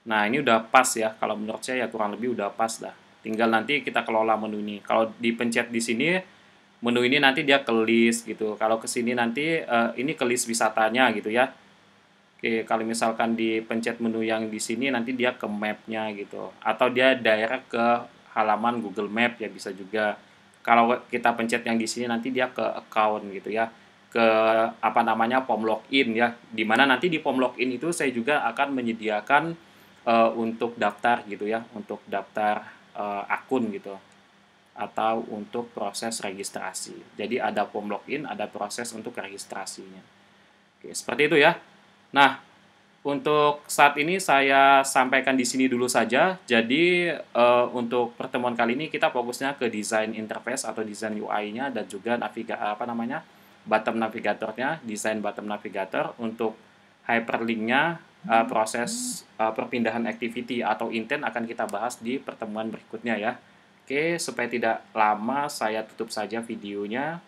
S1: Nah, ini udah pas ya, kalau menurut saya ya kurang lebih udah pas dah. Tinggal nanti kita kelola menu ini. Kalau dipencet di sini, menu ini nanti dia ke list gitu. Kalau ke sini nanti ini ke list wisatanya gitu ya. Oke, kalau misalkan dipencet menu yang di sini nanti dia ke map-nya gitu. Atau dia direct ke halaman Google Map ya bisa juga. Kalau kita pencet yang di sini nanti dia ke account gitu ya. Ke apa namanya form login ya. Dimana nanti di form login itu saya juga akan menyediakan untuk daftar gitu ya, untuk daftar akun gitu, atau untuk proses registrasi. Jadi ada form login, ada proses untuk registrasinya. Oke, seperti itu ya. Nah, untuk saat ini saya sampaikan di sini dulu saja. Jadi untuk pertemuan kali ini kita fokusnya ke desain interface atau desain UI-nya dan juga bottom navigatornya, desain bottom navigator. Untuk hyperlink-nya, proses perpindahan activity atau intent akan kita bahas di pertemuan berikutnya ya. Oke, supaya tidak lama saya tutup saja videonya.